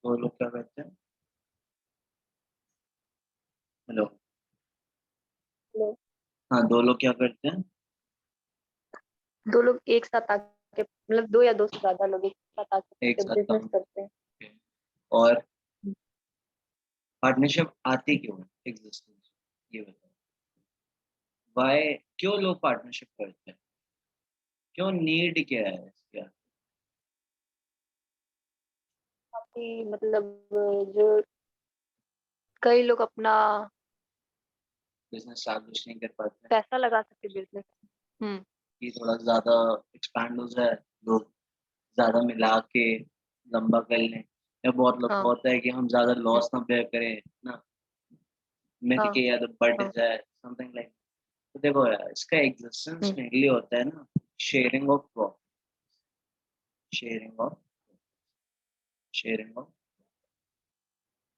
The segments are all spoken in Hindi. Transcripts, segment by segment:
दो लोग क्या करते हैं? हेलो। हेलो। हाँ, दो लोग क्या करते हैं? दो लोग एक साथ आके मतलब दो या दो से ज्यादा लोग एक साथ एक आके साथ बिजनेस काम करते हैं। करते हैं। और पार्टनरशिप आती क्यों है एग्जिस्टेंस? ये बताओ। वाई? क्यों लोग पार्टनरशिप करते हैं? क्यों? नीड क्या है इसका? काफी मतलब जो कई लोग अपना बिजनेस स्टैब्लिश नहीं कर पाते हैं पैसा लगा सकते बिजनेस। हम्म। कि थोड़ा ज्यादा एक्सपैंड हो जाए, लोग ज्यादा मिला के लंबा कर लें, या बहुत लोग को हाँ। होता है कि हम ज्यादा हम्म। लॉस ना बेयर करें ना, मिल हाँ। के या तो बढ़ हाँ। जाए, समथिंग लाइक। तो देखो यार, इसका एग्जिस्टेंस हम्म। मेनली होता है ना, sharing of profit. Sharing of sharing of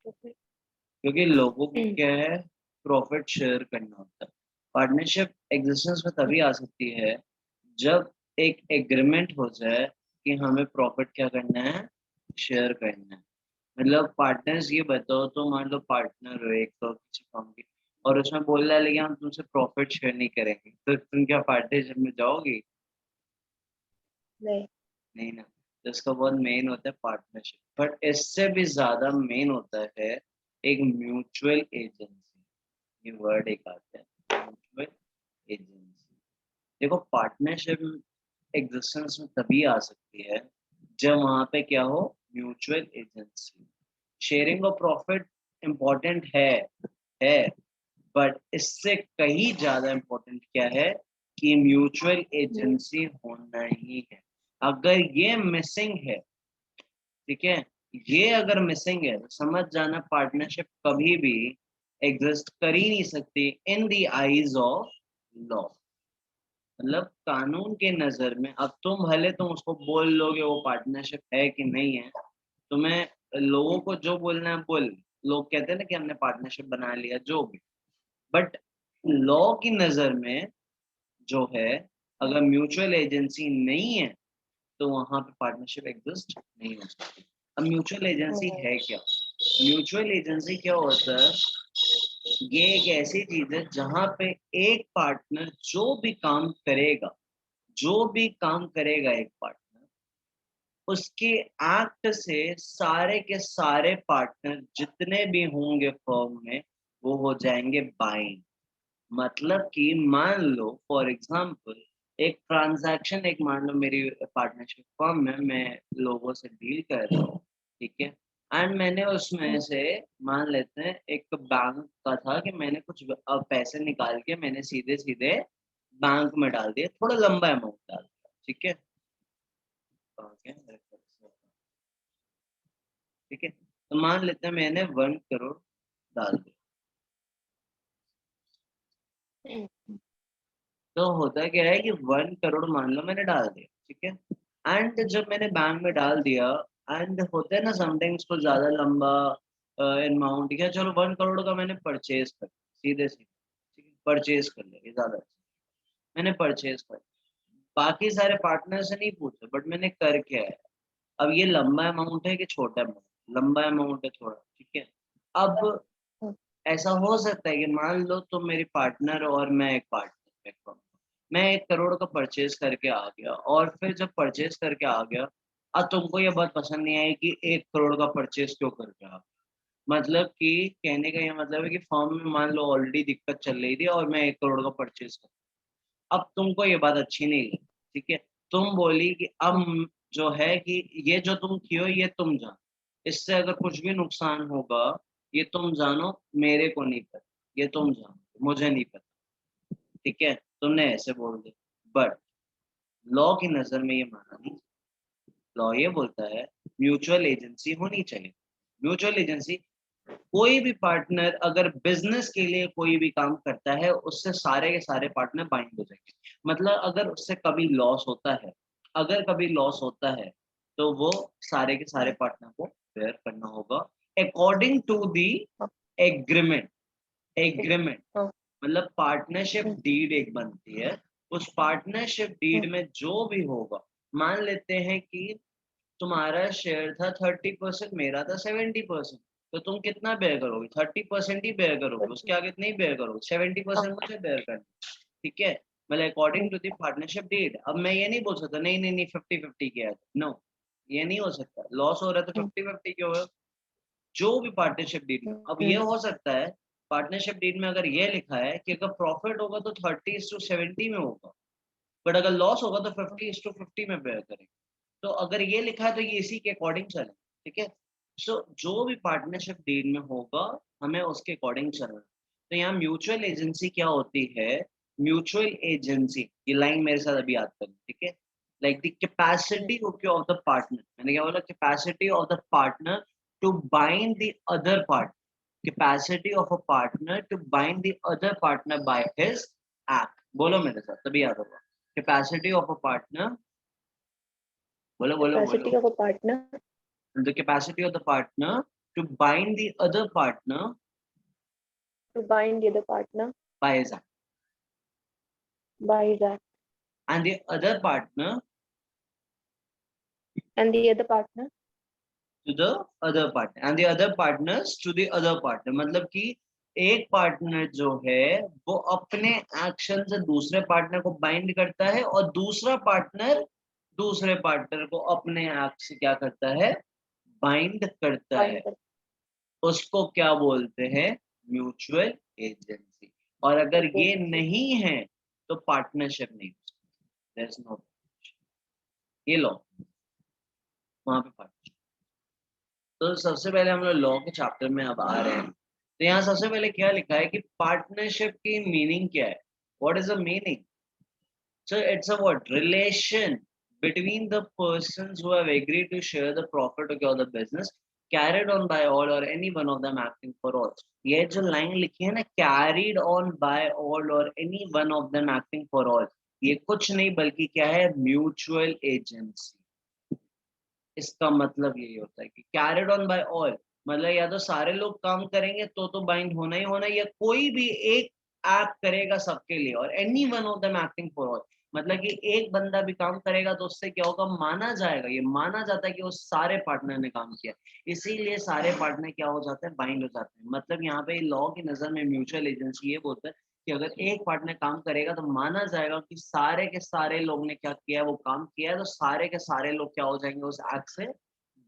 क्योंकि लोगों को हम्म। क्या है, प्रॉफिट शेयर करना होता है। पार्टनरशिप एग्जिस्टेंस में तभी आ सकती है जब एक एग्रीमेंट हो जाए कि हमें प्रॉफिट क्या करना है, शेयर करना है। मतलब पार्टनर्स, ये बताओ, तो मान लो पार्टनर हो एक तो किसी फर्म की, और उसमें बोल रहा है लेकिन हम तुमसे प्रॉफिट शेयर नहीं करेंगे, तो तुम क्या पार्टनरशिप में जाओगी? नहीं। नहीं ना। तो इसका बहुत मेन होता है पार्टनरशिप, बट इससे भी ज्यादा मेन होता है एक म्यूचुअल एजेंसी। ये वर्ड एक आता है, म्यूचुअल एजेंसी। देखो, पार्टनरशिप एग्जिस्टेंस में तभी आ सकती है जब वहां पे क्या हो, mutual agency. Sharing of profit important है, बट इससे कहीं ज्यादा इम्पोर्टेंट क्या है कि म्यूचुअल हम्म। एजेंसी होना ही है। अगर ये मिसिंग है, ठीक है, ये अगर मिसिंग है तो समझ जाना पार्टनरशिप कभी भी एग्जिस्ट कर ही नहीं सकती इन द आईज ऑफ लॉ। मतलब कानून के नजर में, अब तुम भले तुम उसको बोल लोगे वो पार्टनरशिप है कि नहीं है, तुम्हें लोगों को जो बोलना है बोल, लोग कहते हैं ना कि हमने पार्टनरशिप बना लिया जो भी, बट लॉ की नजर में जो है, अगर म्यूचुअल एजेंसी नहीं है तो वहां पे पार्टनरशिप एग्जिस्ट नहीं हो सकती। अब म्यूचुअल एजेंसी नहीं। है क्या? म्यूचुअल एजेंसी क्या होता है? ये एक ऐसी चीज है जहां पे एक पार्टनर जो भी काम करेगा एक पार्टनर, उसके एक्ट से सारे के सारे पार्टनर जितने भी होंगे फर्म में, वो हो जाएंगे बाइंड। मतलब कि मान लो फॉर एग्जांपल, एक ट्रांजैक्शन, एक मान लो मेरी पार्टनरशिप फर्म में मैं लोगों से डील कर रहा हूँ, ठीक है, एंड मैंने उसमें हम्म। से, मान लेते हैं एक बैंक का था कि मैंने कुछ पैसे निकाल के मैंने सीधे सीधे बैंक में डाल दिए, थोड़ा लंबा अमाउंट डाल दिया, ठीक है, कहाँ गया? ठीक है, तो मान लेते हैं मैंने 1 करोड़ डाल दिया। हम्म। तो होता क्या है कि 1 करोड़ मान लो मैंने डाल दिया, ठीक है, एंड जब मैंने बैंक में डाल दिया, एंड होता है ना समटाइम्स कुछ ज्यादा लंबा अमाउंट, क्या, चलो 1 करोड़ का मैंने परचेज कर सीधे सीधे, ठीक है, परचेज कर लिया, ये ज्यादा अच्छा। मैंने परचेज कर, बाकी सारे पार्टनर से नहीं पूछा, बट मैंने कर क्या है। अब ये लंबा अमाउंट है कि छोटा अमाउंट? लंबा अमाउंट है थोड़ा, ठीक है। अब हम्म। ऐसा हो सकता है कि मान लो तुम मेरी पार्टनर और मैं एक पार्टनर, मैं 1 करोड़ का परचेज करके आ गया, और फिर जब परचेज करके आ गया, अब तुमको ये बात पसंद नहीं आई कि 1 करोड़ का परचेज क्यों करके आ गया। मतलब कि कहने का ये मतलब है कि फॉर्म में मान लो ऑलरेडी दिक्कत चल रही थी और मैं 1 करोड़ का परचेज कर, अब तुमको ये बात अच्छी नहीं लगी, ठीक है, तुम बोली कि अब जो है कि ये जो तुम कियो ये तुम जानो, इससे अगर कुछ भी नुकसान होगा ये तुम जानो, मेरे को नहीं पता, ये तुम जानो, मुझे नहीं पता, ठीक है, तुमने ऐसे बोल दिया। बट लॉ की नजर में ये माना नहीं। लॉ ये बोलता है म्यूचुअल एजेंसी होनी चाहिए। म्यूचुअल एजेंसी, कोई भी पार्टनर अगर बिजनेस के लिए कोई भी काम करता है, उससे सारे के सारे पार्टनर बाइंड हो जाएंगे। मतलब अगर उससे कभी लॉस होता है, अगर कभी लॉस होता है, तो वो सारे के सारे पार्टनर को बेयर करना होगा अकॉर्डिंग टू दी हाँ। एग्रीमेंट। ठीक। एग्रीमेंट हाँ। मतलब पार्टनरशिप हम्म। डीड एक बनती है। उस पार्टनरशिप हम्म। डीड में जो भी होगा, मान लेते हैं कि तुम्हारा शेयर था 30%, मेरा था 70%, तो तुम कितना बेयर करोगे? 30% ही बेयर करोगे, उसके आगे नहीं बेयर करोगे, 70% मुझे बेयर करना, ठीक है? मतलब according to the partnership deed. अब मैं ये नहीं बोल सकता नहीं नहीं नहीं 50-50 किया है, नो, ये नहीं हो सकता। लॉस हो रहा है तो 50-50 क्यों हो? जो भी पार्टनरशिप डीड में, अब ये हो सकता है पार्टनरशिप डीड में अगर ये लिखा है कि अगर प्रॉफिट होगा तो 30:70 में होगा, बट अगर लॉस होगा तो 50:50 में बेयर करेंगे। तो अगर ये लिखा है तो ये इसी के अकॉर्डिंग चले, ठीक है? सो जो भी पार्टनरशिप डील में होगा हमें उसके अकॉर्डिंग चलना। तो यहाँ म्यूचुअल एजेंसी क्या होती है? म्यूचुअल एजेंसी, ये लाइन मेरे साथ अभी याद करें, ठीक है? Like the capacity of the partner, मैंने क्या बोला? Capacity of the partner to bind the other partner, capacity of a partner to bind the other partner by his act. बोलो मेरे साथ, तभी याद होगा। कैपेसिटी ऑफ अ पार्टनर, बोलो बोलो बोलो। Capacity of a partner The capacity of the partner to bind the other partner to bind the other partner by his act, by his act, and the other partner and the other partner to the other partner, and the other partners to the other partner। मतलब कि एक पार्टनर जो है वो अपने एक्शन से दूसरे पार्टनर को बाइंड करता है, और दूसरा पार्टनर दूसरे पार्टनर को अपने एक्ट से क्या करता है? बाइंड करता bind है। कर उसको क्या बोलते हैं? Mutual agency. और अगर ये नहीं है तो पार्टनरशिप नहीं हो सकती। There's no partnership। ये लॉ, वहां पे पार्टनरशिप। तो सबसे पहले हम लोग लॉ के चैप्टर में अब आ रहे हैं। तो यहाँ सबसे पहले क्या लिखा है कि पार्टनरशिप की मीनिंग क्या है? What is the meaning? So it's a what? Relation between the persons who have agreed to share the profit of the business carried on by all or any one of them acting for all। ये जो लाइन लिखी है ना, carried on by all or any one of them acting for all, ये कुछ नहीं बल्कि क्या है? Mutual agency. इसका मतलब यही होता है कि carried on by all मतलब या तो सारे लोग काम करेंगे तो बाइंड होना ही होना, या कोई भी एक एक्ट करेगा सबके लिए, और any one of them acting for all मतलब कि एक बंदा भी काम करेगा तो उससे क्या होगा? माना जाएगा, ये माना जाता है कि वो सारे पार्टनर ने काम किया, इसीलिए सारे पार्टनर क्या हो जाते हैं? बाइंड हो जाते हैं। मतलब यहाँ पे लॉ की नजर में म्यूचुअल एजेंसी ये बोलता है कि अगर एक पार्टनर काम करेगा तो माना जाएगा कि सारे के सारे लोग ने क्या किया है? वो काम किया है, तो सारे के सारे लोग क्या हो जाएंगे? उस एक्ट से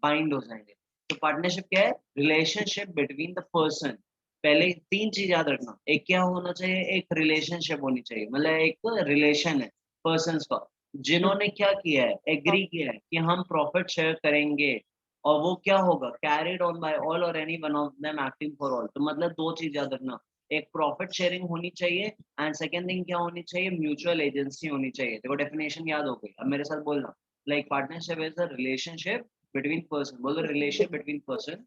बाइंड हो जाएंगे। तो पार्टनरशिप क्या है? Relationship between the person. पहले तीन चीज याद रखना, एक क्या होना चाहिए? एक रिलेशनशिप होनी चाहिए, मतलब एक रिलेशन है पर्सन का, जिन्होंने क्या किया है? एग्री किया है कि हम प्रॉफिट शेयर करेंगे, और वो क्या होगा? कैरिड ऑन बाय ऑल और any one of them acting for all. तो मतलब दो चीज याद रखना, एक प्रॉफिट शेयरिंग होनी चाहिए, एंड सेकेंड थिंग क्या होनी चाहिए? म्यूचुअल एजेंसी होनी चाहिए। देखो डेफिनेशन याद हो गई, अब मेरे साथ बोलना। Like partnership is the relationship between person. बोलो रिलेशन बिटवीन पर्सन,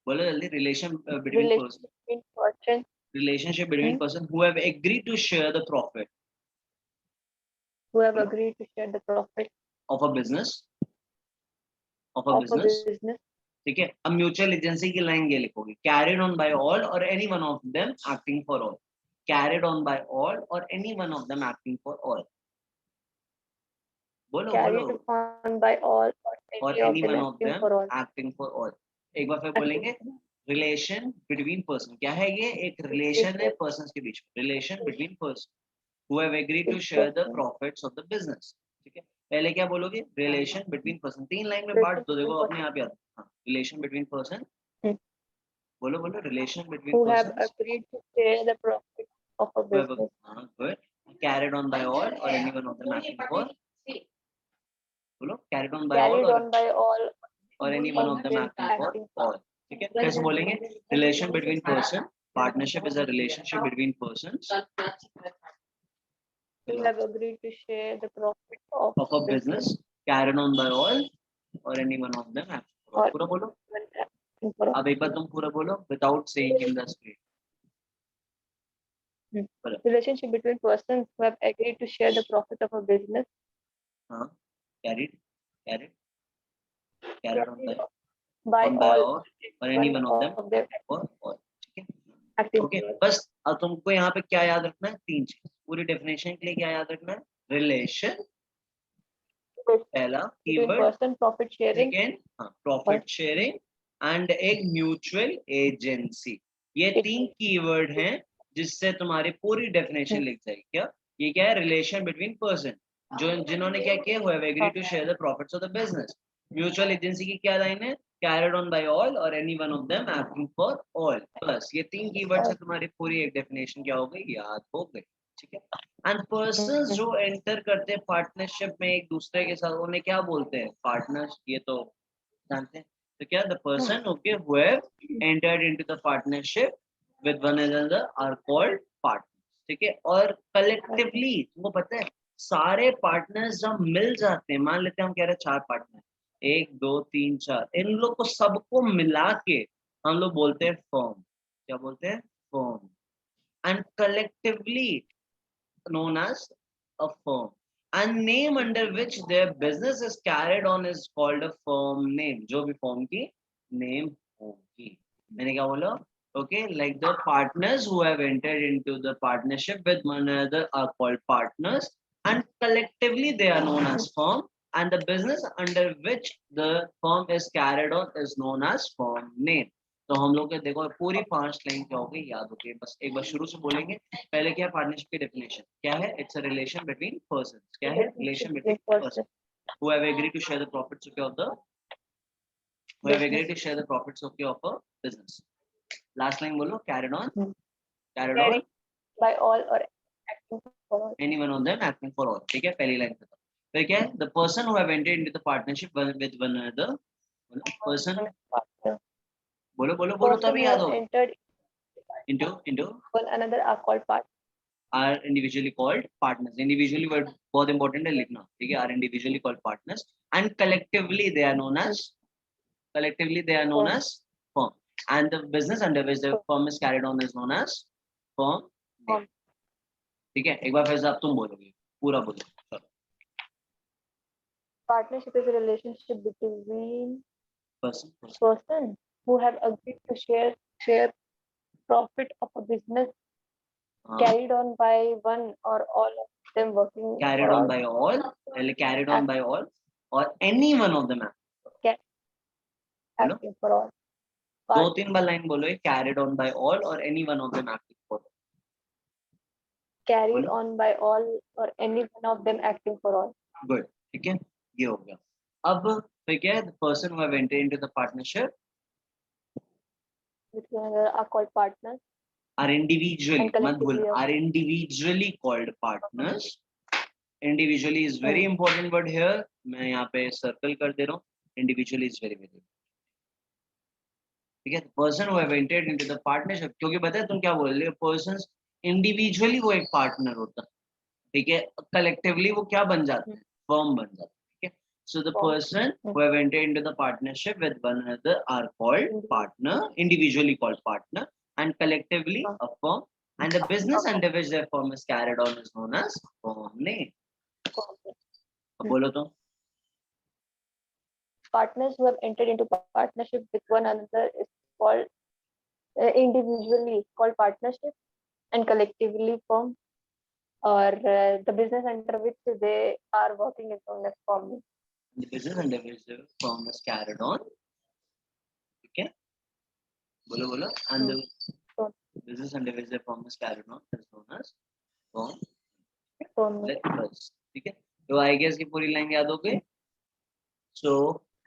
बोलो जल्दी। Relation between relation person, between person relationship between person who have agreed to share the profit who have agreed to share the profit of a business, of a of a business। business ठीक है, अब म्यूचुअल एजेंसी की लाइन ये लिखोगे, कैरिड ऑन बाय ऑल और any one of them acting for all. Carried on by all और any one of them acting for all. बोलो बोलो। carried on by all or और any of any them one of acting them for all acting for all. एक बार फिर acting बोलेंगे, रिलेशन बिटवीन पर्सन। क्या है ये? एक रिलेशन है पर्सन के बीच में, relation between person who have agreed to share the person profits of the business। ठीक है, पहले क्या बोलोगे? Relation between person. तीन लाइन में बांट relation दो, between देखो अपने person आप याद। हाँ, रिलेशन बिटवीन पर्सन। hmm, बोलो बोलो, relation between who have person. agreed to share the profit of a business हाँ good. Carried on by all और any one of them acting for. बोलो carried on by all carried on by all or any one of of them them acting for acting for all. ठीक है, कैसे बोलेंगे? Relation between person. Partnership is a relationship between persons who have agreed to share the profit of of a business business carried on by all or any one of them acting for all। or पूरा बोलो। even acting for all. अब एक बार तुम पूरा बोलो without saying in the screen. बोलो। Relationship between persons who have agreed to share the profit of a business हाँ, carried carried carried carried on by by all all or any one one of them of them for all। ठीक है, acting ओके। for all. बस अब तुमको यहाँ पे क्या याद रखना है? तीन चीज। पूरी डेफिनेशन के लिए क्या याद रखना है? रिलेशन पहला between keyword, person, profit sharing, second profit sharing and एक म्यूचुअल एजेंसी। ये तीन कीवर्ड हैं जिससे तुम्हारी पूरी डेफिनेशन लिख जाएगी। क्या ये क्या है? रिलेशन बिटवीन पर्सन, जो जिन्होंने क्या किया, who have agreed to share the profits of the business. Mutual agency की क्या लाइन है? कैरिड ऑन बाय ऑल और any one of them acting for all. बस ये तीन कीवर्ड से तुम्हारी पूरी एक डेफिनेशन क्या हो गई, याद हो गई। ठीक है। एंड पर्संस जो एंटर करते हैं पार्टनरशिप में एक दूसरे के साथ, उन्हें क्या बोलते हैं? पार्टनर्स। ये तो जानते हैं। तो क्या the person okay who have entered into the partnership with one another are called partners. ठीक है। और कलेक्टिवली तुमको पता है सारे पार्टनर्स जब मिल जाते हैं, मान लेते हैं हम कह रहे हैं 4 पार्टनर, 1 2 3 4, इन लोग को सबको मिला के हम लोग बोलते हैं फर्म। क्या बोलते हैं? Firm. And collectively known as a firm, and name under which their business is carried on is called a firm name। जो भी फर्म की नेम होगी। मैंने क्या बोला? Okay, like the partners who have entered into the partnership with one another are called partners, and collectively they are known as firm, and the business under which the firm is carried on is known as firm name। तो हम लोग देखो पूरी 5 लाइन क्या हो गई, याद हो गई। बस एक बार शुरू से बोलेंगे। पहले क्या है? पार्टनरशिप की डेफिनेशन क्या है? It's a relation between persons. क्या है? Relation between person who have agreed to share the profits of the who have agreed to share the profits of a business। Last line बोलो, carried on by all or acting for all। any one of them acting for all। ठीक है। पहली लाइन खत्म। फिर क्या है? the person who have entered into the partnership with one another, person, बोलो बोलो बोलो Person तभी who याद have हो। entered into one another are called partners। are individually called partners। Individually word बहुत important है लिखना। ठीक है। Are individually called partners and collectively they are known as firm, and the business under which the firm is carried on is known as firm name। ठीक है। एक बार फिर से अब तुम बोलोगे, पूरा बोलो। चलो। Partnership is a relationship between person who have agreed to share profit of a business carried on by one or all of them working carried for on all। by all, carried on by all or any one of them Acting for all। दो तीन बार लाइन बोलो, carried on by all or any one of them acting for all। carried on by all or any one of them acting for all। Good. ठीक है। ये हो गया। अब फिर क्या है? the person who have entered into the partnership with one another are called partners are individually, and मत भूल, collectively are individually called partners। individually is very important word here। मैं यहाँ पे सर्कल कर दे रहा हूँ। individually is very very। ठीक है। Person who have entered into the partnership, क्योंकि बताए तुम क्या बोल रहे हो, पर्संस इंडिविजुअली वो एक पार्टनर होता है। ठीक है। कलेक्टिवली वो क्या बन जाते हैं? फर्म बन जाते हैं। ठीक है। So the person who have entered into the partnership with one another are called partner, individually called partner and collectively a firm, and the business under which their firm is carried on is known as firm name। अब बोलो तो। partners who have entered into partnership with one another is called individually called partnership and collectively firm, or the business under which they are working is known as firm। The business under which the firm is carried on, ठीक है, बोलो बोलो, and the business under which the firm is carried on is known as firm। ठीक है। तो आई गेस की पूरी लाइन याद हो गई। सो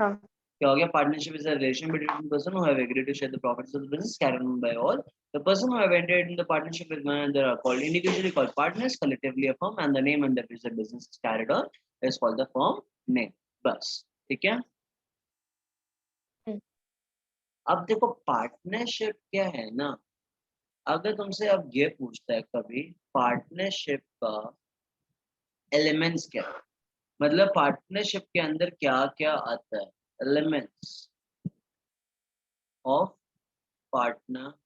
क्या हो गया? Partnership is a relation between person who have agreed to share the profits of the business carried on by all. The person who have entered in the partnership with one another are called individually called partners, collectively a firm, and the name under which the business is carried on is called the firm name. बस। ठीक है। अब देखो पार्टनरशिप क्या है ना, अगर तुमसे अब ये पूछता है कभी पार्टनरशिप का एलिमेंट्स क्या है, मतलब पार्टनरशिप के अंदर क्या क्या आता है, एलिमेंट्स ऑफ पार्टनरशिप।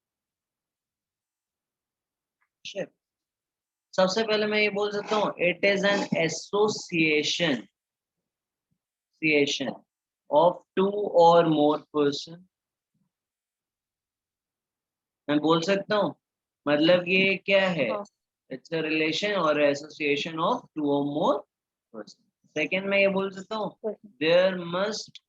सबसे पहले मैं ये बोल सकता हूँ it is an association of 2 और मोर पर्सन। मैं बोल सकता हूँ मतलब ये क्या है? इट्स अ रिलेशन और एसोसिएशन ऑफ 2 और मोर पर्सन। सेकेंड मैं ये बोल सकता हूँ there must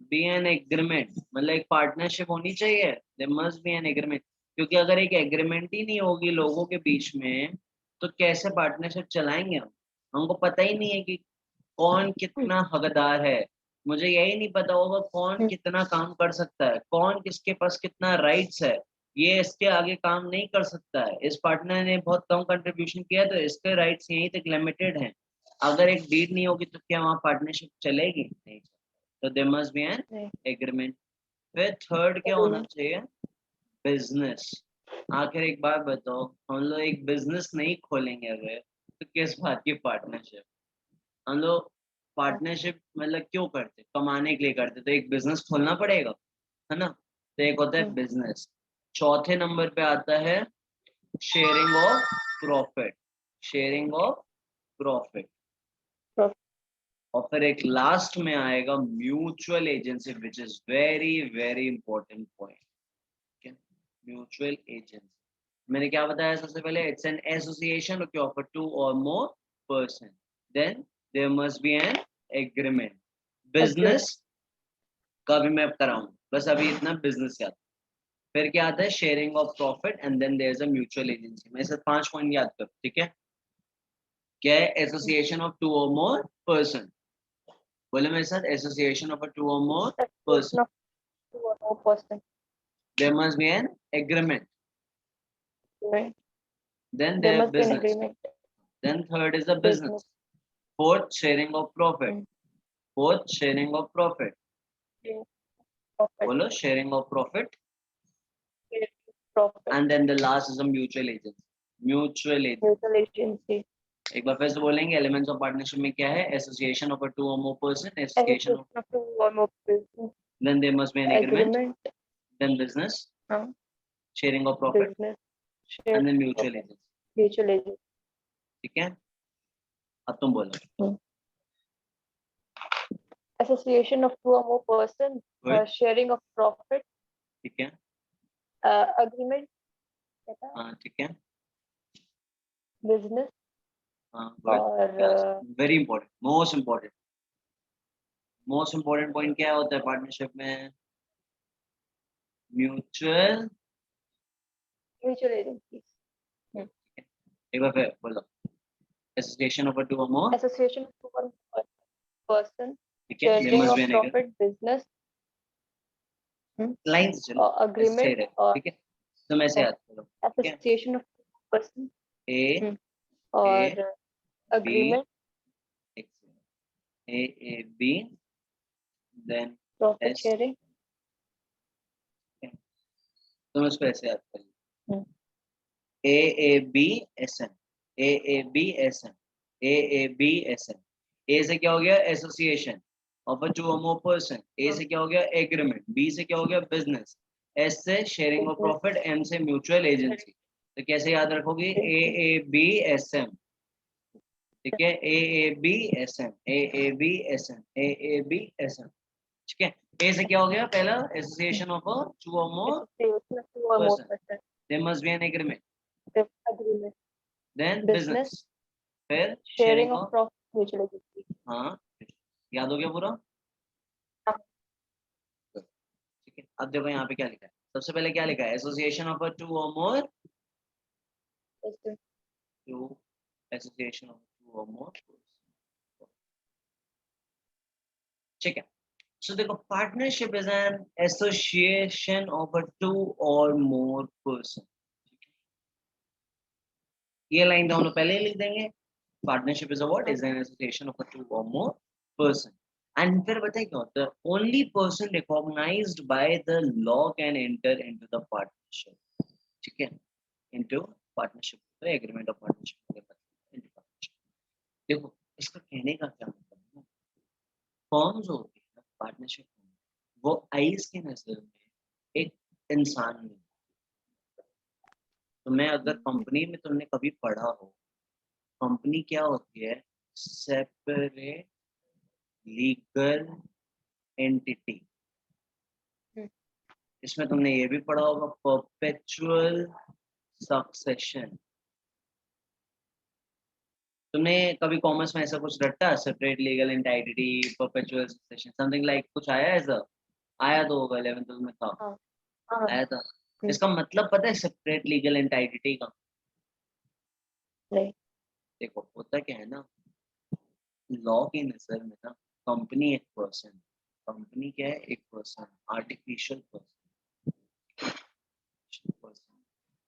be an agreement, मतलब एक पार्टनरशिप होनी चाहिए, there must be an agreement, क्योंकि अगर एक एग्रीमेंट ही नहीं होगी लोगों के बीच में तो कैसे पार्टनरशिप चलाएंगे हम? हमको पता ही नहीं है कि कौन कितना हकदार है, मुझे यही नहीं पता होगा कौन कितना काम कर सकता है, कौन किसके पास कितना राइट्स है, ये इसके आगे काम नहीं कर सकता है, इस पार्टनर ने बहुत कम कंट्रीब्यूशन किया तो इसके राइट्स यहीं तक लिमिटेड हैं। अगर एक डीड नहीं होगी तो क्या वहाँ पार्टनरशिप चलेगी? नहीं। तो there must be an agreement. फिर थर्ड क्या होना चाहिए? बिजनेस। आखिर एक बात बताओ, हम लोग एक बिजनेस नहीं खोलेंगे अगर तो किस बात की पार्टनरशिप? हम लोग पार्टनरशिप मतलब क्यों करते? कमाने के लिए करते, तो एक बिजनेस खोलना पड़ेगा, है ना? तो एक होता है बिजनेस। चौथे नंबर पे आता है sharing of profit, sharing of profit. और फिर एक लास्ट में आएगा mutual agency, which is very very important point. Mutual agency मैंने क्या बताया सबसे पहले? It's an association of two or more person, then there must be an agreement. Business का भी मैं कराऊं, बस अभी इतना बिजनेस याद। फिर क्या आता है? Sharing of profit and then there is a mutual agency. मैं सिर्फ 5 पॉइंट याद करूं, ठीक है? क्या है? Association of two or more person. बोले मेरे साथ, association of two or more person, there must be an agreement, Right. then There their must be an business, agreement. then third is the Business. business, fourth sharing of profit, fourth sharing of profit, Profit. bolo sharing of profit, Profit. and then the last is a mutual agency, mutual agency. Mutual agency. एक बार फिर से बोलेंगे, एलिमेंट्स ऑफ पार्टनरशिप में क्या है? Association of two or more person, association of, Association of two or more persons. then there must be an agreement, Agreement. then business, हाँ. sharing of profit, Business. and then Share. mutual Profit. agency. Mutual agency. ठीक है? अब तुम बोलो। Association of two or more persons. Good. Sharing of profit. ठीक है? Agreement. हाँ ठीक है। Business. हाँ गुड। और very important, most important point क्या होता है पार्टनरशिप में? Mutual mutual agencies. एक बार फिर बोलो, association of two or more, Association of two or more person. ठीक है? There Sharing must of be an agreement, profit. Business. Line से चलो, ऐसे Agreement. रहे, ठीक है? तो मैं से याद करो, ठीक है? Association of person. ए और B, agreement. A B, then Profit S, sharing. तुम उसको ऐसे याद करो, हम्म. A B S N, A B S N, A B S N. A से क्या हो गया? Association of two or more person, ए से क्या हो गया? एग्रीमेंट, बी से क्या हो गया? बिजनेस, एस से शेयरिंग ऑफ प्रॉफिट, एम से म्यूचुअल एजेंसी। तो कैसे याद रखोगे? ए बी एस एम, ठीक है? A B S M, A B S M, A B S M, ठीक है? ए से क्या हो गया? पहला association of two or more Association of two or more person, person. There must be an agreement, Agreement. Then Business. Business, फिर Sharing sharing of of, profit. Mutual agency. हाँ याद हो गया पूरा? हाँ. ठीक है, अब देखो यहाँ पे क्या लिखा है। सबसे पहले क्या लिखा है? Association of two or more, two, association of two or more, ठीक है? सो देखो, partnership is an association of two or more person. ये लाइन तो हम लोग पहले ही लिख देंगे। Partnership is a what? Is an association of two or more person. And फिर बताइए क्या होता है? Only person recognised by the law can enter into the partnership, ठीक है? इनटू पार्टनरशिप, तो agreement of partnership into partnership. देखो, इसका कहने का क्या मतलब है? फर्म्स होती है पार्टनरशिप, वो आइस की नजर में एक इंसान नहीं। तो मैं अगर कंपनी में, तुमने कभी पढ़ा हो, कंपनी क्या होती है? Separate legal entity. इसमें तुमने ये भी पढ़ा होगा, परपेचुअल सक्सेशन। तुमने कभी कॉमर्स में ऐसा कुछ रटा, separate legal entity, perpetual succession, something like कुछ आया ऐसा? आया तो होगा, 11th में था, हाँ हाँ। आया था। हम्म, इसका मतलब पता है सेपरेट लीगल एंटिटी का? नहीं। देखो होता क्या है ना, लॉ की नजर में ना कंपनी एक पर्सन, कंपनी क्या है, एक पर्सन, आर्टिफिशियल पर्सन।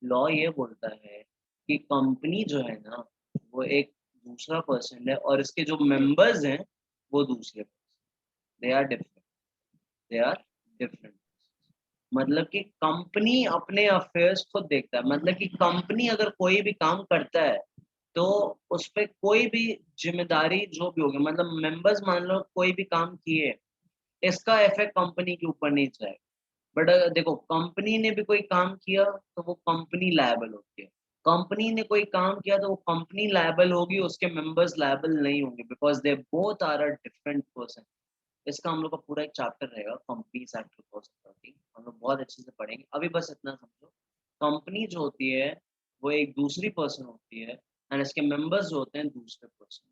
लॉ ये बोलता है कि कंपनी जो है ना वो एक दूसरा पर्सन है और इसके जो मेंबर्स हैं वो दूसरे person, they are different, they are different. मतलब कि कंपनी अपने अफेयर्स खुद देखता है, मतलब कि कंपनी अगर कोई भी काम करता है तो उस पे कोई भी जिम्मेदारी जो भी होगी, मतलब मेंबर्स मान लो कोई भी काम किए, इसका इफेक्ट कंपनी के ऊपर नहीं जाएगा। बट अगर देखो कंपनी ने भी कोई काम किया तो वो कंपनी लायबल होती है, कंपनी ने कोई काम किया तो वो कंपनी लायबल होगी, उसके मेंबर्स लायबल नहीं होंगे, because they both are a different person. इसका हम लोग का पूरा एक चैप्टर रहेगा, कंपनीज एक्ट 2013, हम लोग बहुत अच्छे से पढ़ेंगे। अभी बस इतना समझो, कंपनी जो होती है वो एक दूसरी पर्सन होती है एंड इसके मेंबर्स जो होते हैं दूसरे पर्सन।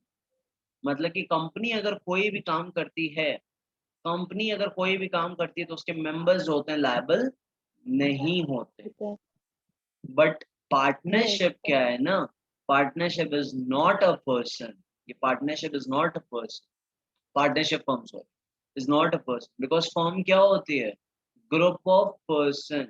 मतलब कि कंपनी अगर कोई भी काम करती है, कंपनी अगर कोई भी काम करती है तो उसके मेंबर्स जो होते हैं लायबल नहीं होते। ठीक है। बट नहीं। पार्टनरशिप क्या है ना, partnership is not a person, ये partnership is not a person, partnership firm sorry is not a person, because firm क्या होती है, group of person,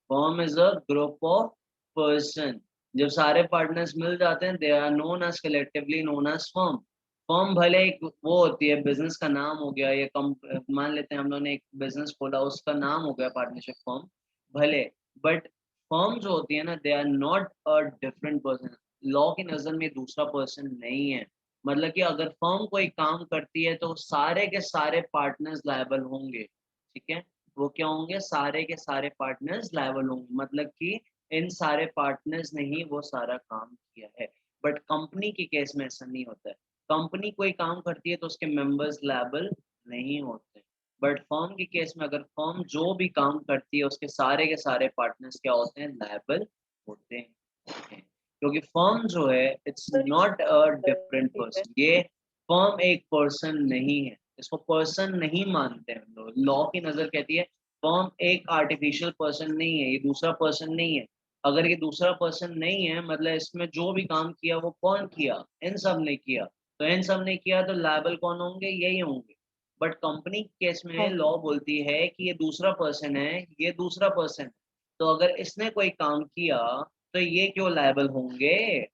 firm is a group of person. जब सारे पार्टनर्स मिल जाते हैं they are known as collectively known as firm. Firm भले एक वो होती है, बिजनेस का नाम हो गया, ये कम मान लेते हैं हम लोगों ने एक बिजनेस खोला उसका नाम हो गया पार्टनरशिप फर्म भले, बट फर्म जो होती है ना they are not a different person, law की नजर में दूसरा पर्सन नहीं है। मतलब कि अगर फर्म कोई काम करती है तो सारे के सारे पार्टनर्स लायबल होंगे, ठीक है, वो क्या होंगे, सारे के सारे पार्टनर्स लायबल होंगे, मतलब कि इन सारे पार्टनर्स ने ही वो सारा काम किया है। बट कंपनी के केस में ऐसा नहीं होता है, कंपनी कोई काम करती है तो उसके मेंबर्स लायबल नहीं होते। बट फर्म के केस में अगर फर्म जो भी काम करती है उसके के सारे पार्टनर्स क्या होते हैं, लायबल होते हैं। क्योंकि फर्म जो है इट्स नॉट अ डिफरेंट ठीक है। पर्सन, ये फर्म एक पर्सन नहीं है, इसको पर्सन नहीं मानते हैं हम लोग। लॉ की नजर कहती है फर्म एक आर्टिफिशियल पर्सन नहीं है, ये दूसरा पर्सन नहीं है। अगर ये दूसरा पर्सन नहीं है मतलब इसमें जो भी काम किया वो कौन किया, इन सब ने किया, तो इन सब ने किया तो लायबल कौन होंगे, यही होंगे। बट कंपनी केस में हाँ। लॉ बोलती है कि ये दूसरा पर्सन है, ये दूसरा पर्सन है, तो अगर इसने कोई काम किया तो ये क्यों लायबल होंगे,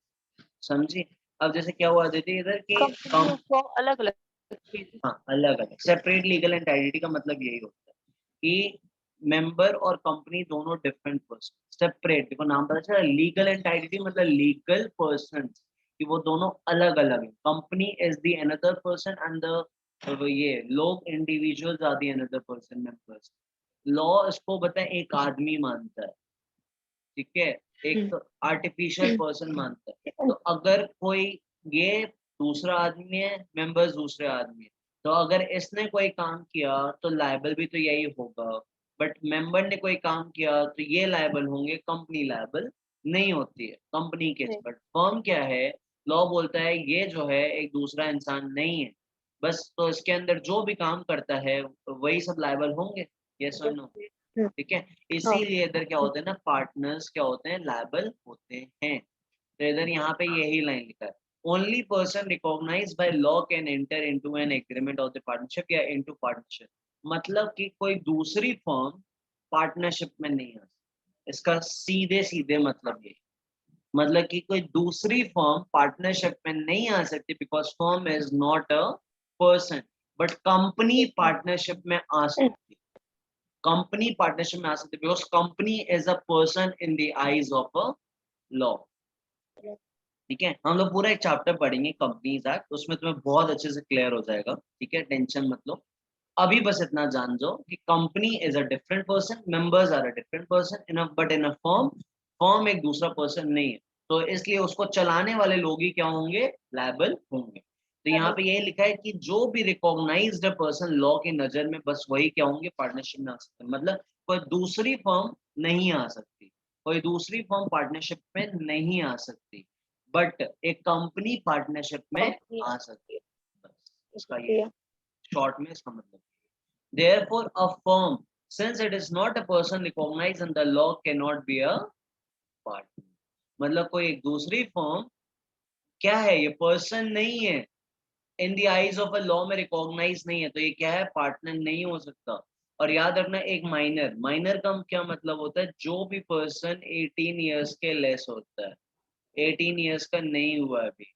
समझी? अब जैसे क्या हुआ दीदी इधर कि कंपनी और फर्म अलग अलग चीज। हाँ अलग अलग, सेपरेट लीगल एंटिटी का मतलब यही होता है कि मेंबर और कंपनी दोनों डिफरेंट पर्सन, सेपरेट, देखो नाम पता चला, लीगल एंटिटी मतलब लीगल पर्सन, कि वो दोनों अलग अलग है। Company is the another person and the ये लोग individuals are the another person members. Law इसको बताए एक आदमी मानता है, ठीक है, एक आर्टिफिशियल पर्सन मानता है। तो अगर कोई ये दूसरा आदमी है, मेंबर्स दूसरे आदमी है, तो अगर इसने कोई काम किया तो लायबल भी तो यही होगा। बट मेंबर ने कोई काम किया तो ये लायबल होंगे, कंपनी लायबल नहीं होती है कंपनी के। नहीं। बट फर्म क्या है, लॉ बोलता है ये जो है एक दूसरा इंसान नहीं है बस, तो इसके अंदर जो भी काम करता है वही सब लायबल होंगे, यस और नो, ठीक है। हाँ। इसीलिए इधर क्या होता है ना, पार्टनर्स क्या होते हैं, लायबल होते हैं। तो इधर यहाँ पे यही लाइन लिखा है, only person recognised by law can enter into an agreement of the partnership या इनटू पार्टनरशिप। मतलब कि कोई दूसरी फर्म पार्टनरशिप में नहीं आ सकती, इसका सीधे सीधे मतलब ये, मतलब कि कोई दूसरी फर्म पार्टनरशिप में नहीं आ सकती because firm is not a person, but company partnership में आ सकती है, कंपनी पार्टनरशिप में आ सकती है because company is a person in the eyes of a law, ठीक है। हम लोग पूरा एक चैप्टर पढ़ेंगे कंपनीज एक्ट, उसमें तुम्हें बहुत अच्छे से क्लियर हो जाएगा, ठीक है, टेंशन मत लो। अभी बस इतना जान जाओ कि company is a different person, members are a different person in but in a firm, firm एक दूसरा पर्सन नहीं है, तो इसलिए उसको चलाने वाले लोग ही क्या होंगे, लायबल होंगे। तो यहाँ पे यही लिखा है कि जो भी रिकॉग्नाइज्ड पर्सन लॉ की नजर में बस वही क्या होंगे, पार्टनरशिप में आ सकते हैं। मतलब कोई दूसरी फर्म नहीं आ सकती, कोई दूसरी फर्म पार्टनरशिप में नहीं आ सकती। बट एक कंपनी पार्टनरशिप में Company. आ सकती है, बस इसका ये Yeah. शॉर्ट में इसका मतलब। Therefore, a firm, since it is not a person recognized in the law, cannot be a partner. मतलब कोई एक दूसरी फर्म क्या है, ये पर्सन नहीं है, इन the eyes of a law में रिकॉग्नाइज नहीं है, तो ये क्या है, पार्टनर नहीं हो सकता। और याद रखना, एक माइनर, माइनर का क्या मतलब होता है, जो भी पर्सन 18 इयर्स के लेस होता है, 18 इयर्स का नहीं हुआ अभी,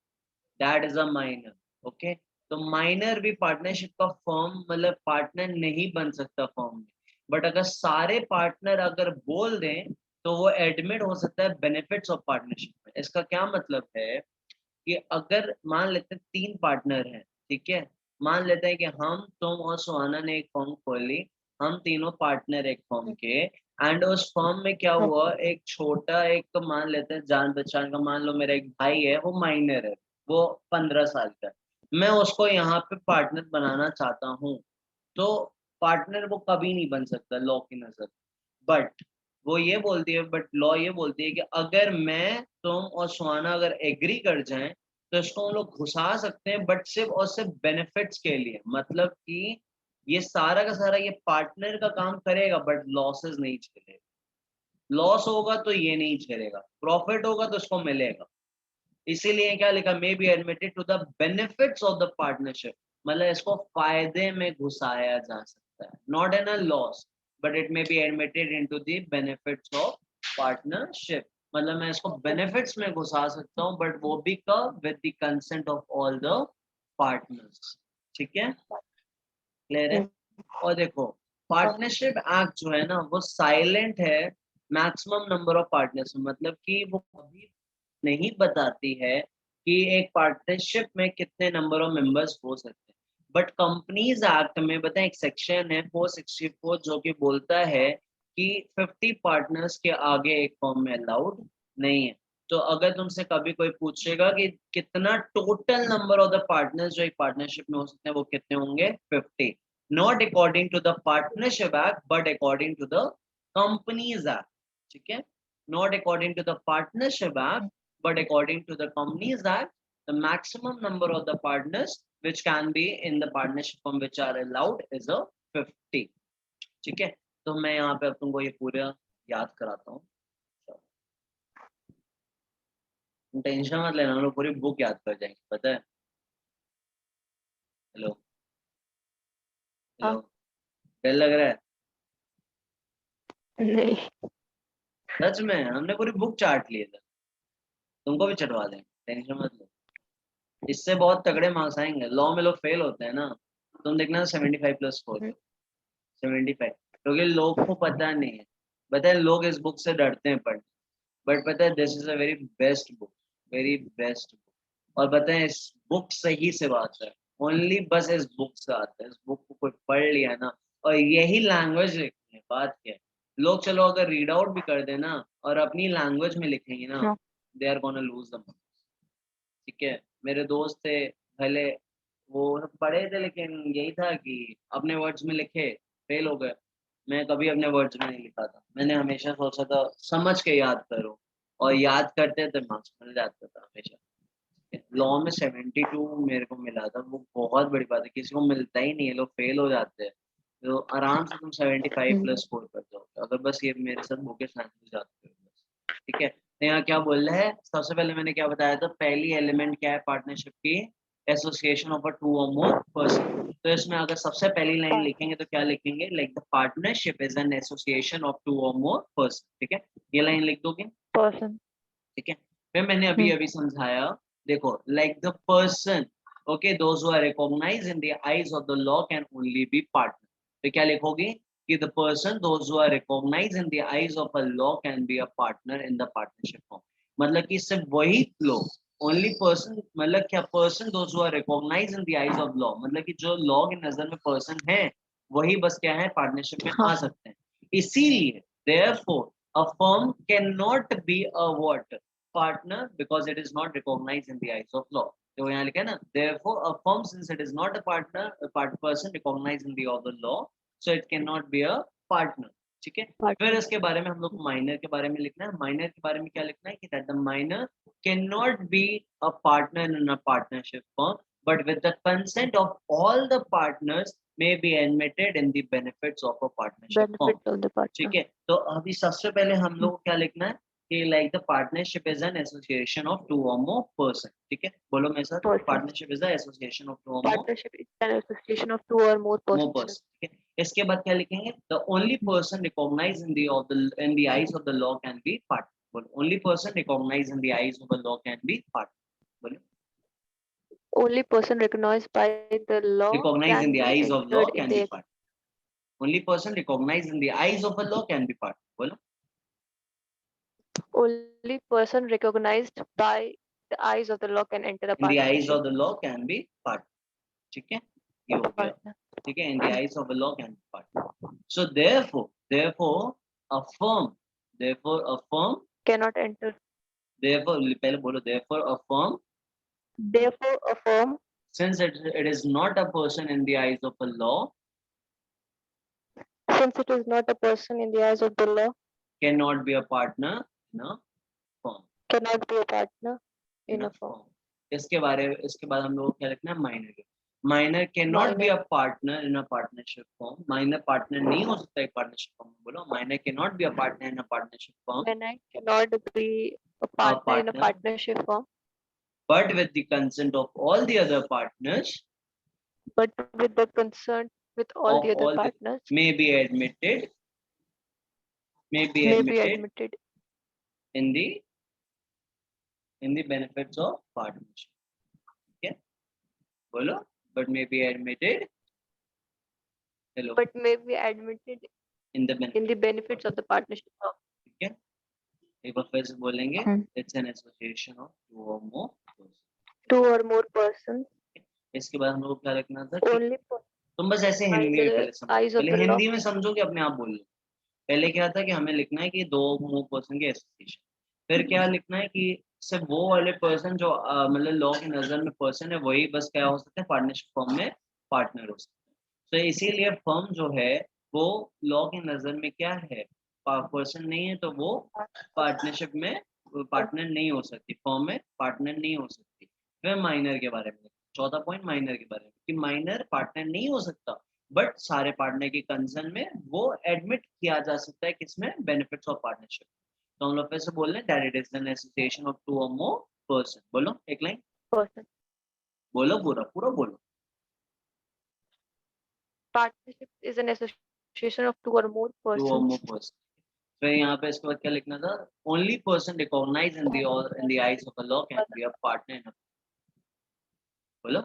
that is a minor. Okay, तो माइनर भी पार्टनरशिप का फॉर्म मतलब पार्टनर नहीं बन सकता फॉर्म में। बट अगर सारे पार्टनर अगर बोल दें तो वो एडमिट हो सकता है बेनिफिट्स ऑफ पार्टनरशिप में। इसका क्या मतलब है कि अगर मान लेते हैं 3 पार्टनर हैं, ठीक है, मान लेते हैं कि हम, तुम और सुहाना ने एक फॉर्म खोली, हम तीनों पार्टनर एक फॉर्म के, एंड उस फॉर्म में क्या हुआ, एक छोटा, एक मान लेते हैं जान पहचान का, मान लो मेरा एक भाई है, वो माइनर है, वो 15 साल का है, मैं उसको यहाँ पे पार्टनर बनाना चाहता हूँ, तो पार्टनर वो कभी नहीं बन सकता लॉ की नजर। बट वो ये बोलती है, बट लॉ ये बोलती है कि अगर मैं, तुम और सुहाना अगर एग्री कर जाएं तो इसको हम लोग घुसा सकते हैं, बट सिर्फ और सिर्फ बेनिफिट्स के लिए। मतलब कि ये सारा का सारा ये पार्टनर का काम करेगा, बट लॉसेस नहीं झेलेगा। लॉस होगा तो ये नहीं झेलेगा, प्रॉफिट होगा तो इसको मिलेगा। इसीलिए क्या लिखा, may be admitted to the benefits of the partnership, मतलब इसको फायदे में घुसाया जा सकता है, not in a loss, but it may be admitted into the benefits of partnership. मतलब मैं इसको बेनिफिट्स में घुसा सकता हूँ, बट वो भी कब, with the consent of all the partners. ठीक है, क्लियर है। और देखो, पार्टनरशिप एक्ट जो है ना, वो साइलेंट है मैक्सिमम नंबर ऑफ पार्टनर्स, मतलब कि वो कभी नहीं बताती है कि एक पार्टनरशिप में कितने नंबर ऑफ मेंबर्स हो सकते हैं। बट कंपनीज एक्ट में बताएं, एक सेक्शन है 464 जो कि बोलता है कि 50 पार्टनर्स के आगे एक फर्म में अलाउड नहीं है। तो अगर तुमसे कभी कोई पूछेगा कि कितना total number of the partners जो एक पार्टनरशिप में हो सकते हैं, वो कितने होंगे, 50, not according to the partnership act but according to the companies act. ठीक है, not according to the partnership act but according to the Companies Act, the maximum number of the partners which can be in the partnership firm which are allowed is a 50। ठीक है, तो मैं यहाँ पे अब तुमको ये पूरा याद कराता हूँ, टेंशन मत लेना, हम लोग पूरी बुक याद कर जाएंगे, पता है। हेलो, हेलो, डर लग रहा है? नहीं। सच में हमने पूरी बुक चाट ली है, तुमको भी चटवा देंगे, टेंशन मत लो। इससे बहुत तगड़े मार्क्स आएंगे, लॉ में लोग फेल होते हैं ना, तुम देखना 75 प्लस स्कोर, 75, क्योंकि लोग को पता नहीं है, पता है लोग इस बुक से डरते हैं पढ़ने, बट पता है this is a very best book, very best book. और पता है इस बुक से ही से बात है, ओनली बस इस बुक से आता है, इस बुक को कोई पढ़ लिया ना, और यही लैंग्वेज लिखनी है, बात क्या है। लोग चलो अगर रीड आउट भी कर देना और अपनी लैंग्वेज में लिखेंगे ना, they are gonna lose the marks. ठीक है, मेरे दोस्त थे, भले वो पढ़े थे लेकिन यही था कि अपने वर्ड्स में लिखे, फेल हो गए। मैं कभी अपने वर्ड्स में नहीं लिखा था, मैंने हमेशा सोचा था समझ के याद करो, और याद करते थे मार्क्स मिल जाता था हमेशा। लॉ में 72 मेरे को मिला था, वो बहुत बड़ी बात है, किसी को मिलता ही नहीं है, लोग फेल हो जाते हैं। तो आराम से तुम 75 प्लस स्कोर कर जाओगे अगर बस ये मेरे साथ होके साइंस में जाते हो बस। ठीक है, तो यहाँ क्या बोल रहा है, सबसे पहले मैंने क्या बताया था, पहली एलिमेंट क्या है पार्टनरशिप की, एसोसिएशन ऑफ अ 2 और मोर पर्सन। तो इसमें अगर सबसे पहली लाइन लिखेंगे तो क्या लिखेंगे, like the partnership is an association of 2 और मोर पर्सन। ठीक है, ये लाइन लिख दोगे, पर्सन। ठीक है। फिर मैंने अभी अभी समझाया, देखो, like the person, okay, those who are recognised in the eyes of the law can only be partner. तो क्या लिखोगे कि the person those who are recognised in the eyes of a law can be a partner in the partnership form. मतलब कि सिर्फ वही लोग, ओनली पर्सन, मतलब क्या, person those who are recognised in the eyes of law, मतलब कि जो लॉ की नजर में पर्सन है वही बस क्या है, पार्टनरशिप में आ सकते हैं। इसीलिए therefore a firm cannot be a what, partner, because it is not recognized in the eyes of law। तो यहाँ लिखा है ना, therefore a firm, since it is not a partner, a part person recognized in the of the law, so it cannot be a partner। ठीक है। फिर इसके बारे में हम लोग को माइनर के बारे में लिखना है। माइनर के बारे में क्या लिखना है कि that the minor can not be a partner in a partnership firm but with the consent of all the partners may be admitted in the benefits of a partnership firm. Benefits of the partner. ठीक है, तो अभी सबसे पहले हम लोग को क्या लिखना है कि like the partnership is an association of two or more person. ठीक है, बोलो मेरे साथ, partnership is the association of two or more Partnership is an association of two or more more persons. person। ठीक है, इसके बाद क्या लिखेंगे, the only person recognise in the eyes of the law can be partner. बोलो, only person recognise in the eyes of the law can be partner. बोलो, Only person recognized by the law recognize in can the be eyes of law entered in can be the partner। only person recognized in the eyes of a law can be partner। बोलो, only person recognized by the eyes of the law can enter a in the eyes partnership. of the law can be partner। ठीक है, ये हो गया। Partner. ठीक है, in the eyes of the law can be partner। So therefore a firm Cannot enter. therefore पहले बोलो, therefore a firm, Therefore, a firm, since it is not a person in the eyes of a law, since it is not a person in the eyes of the law, cannot be a partner in a firm। cannot be a partner in a firm. इसके बाद हम लोग को क्या लिखना है, माइनर के। Minor can not be a partner in a partnership firm. Minor partner नहीं हो सकता है पार्टनरशिप फर्म में। बोलो, minor can not be a partner in a partnership firm. Minor cannot be a partner in a partnership firm, but with the consent of all the other partners, but with the consent with all the other partners, may be admitted in the benefits of partnership। Okay, बोलो, but may be admitted, hello, but may be admitted in the benefits of the partnership firm. ठीक है, एक बार फिर से बोलेंगे, it's an association of two or more persons। Two or more persons. इसके बाद हम लोग क्या लिखना था, Only तुम बस ऐसे हिंदी में पहले समझो, पहले हिंदी में समझो कि अपने आप बोल लो। पहले क्या था कि हमें लिखना है कि दो मोर पर्सन के एसोसिएशन। फिर क्या लिखना है कि सिर्फ वो वाले पर्सन जो मतलब लॉ की नजर में पर्सन है, वही बस क्या हो सकते हैं, पार्टनरशिप फर्म में पार्टनर हो सकते हैं। तो इसीलिए फर्म जो है वो लॉ की नजर में क्या है, पर्सन नहीं है, तो वो पार्टनरशिप में पार्टनर नहीं हो सकती, फर्म में पार्टनर नहीं हो सकती। फिर माइनर के बारे में, चौथा पॉइंट माइनर के बारे में, कि माइनर पार्टनर नहीं हो सकता बट सारे पार्टनर के कंसर्न में वो एडमिट किया जा सकता है, किसमें, बेनिफिट्स ऑफ पार्टनरशिप। तो हम लोग फिर से बोल रहे हैं, that it is an association of two or more person. बोलो एक लाइन, person. बोलो, पूरा पूरा बोलो। Partnership is an association of two or more two or more persons. Person. फिर यहाँ पे इसके बाद क्या लिखना था, only person recognise in the eyes of a law can be a partner in. बोलो,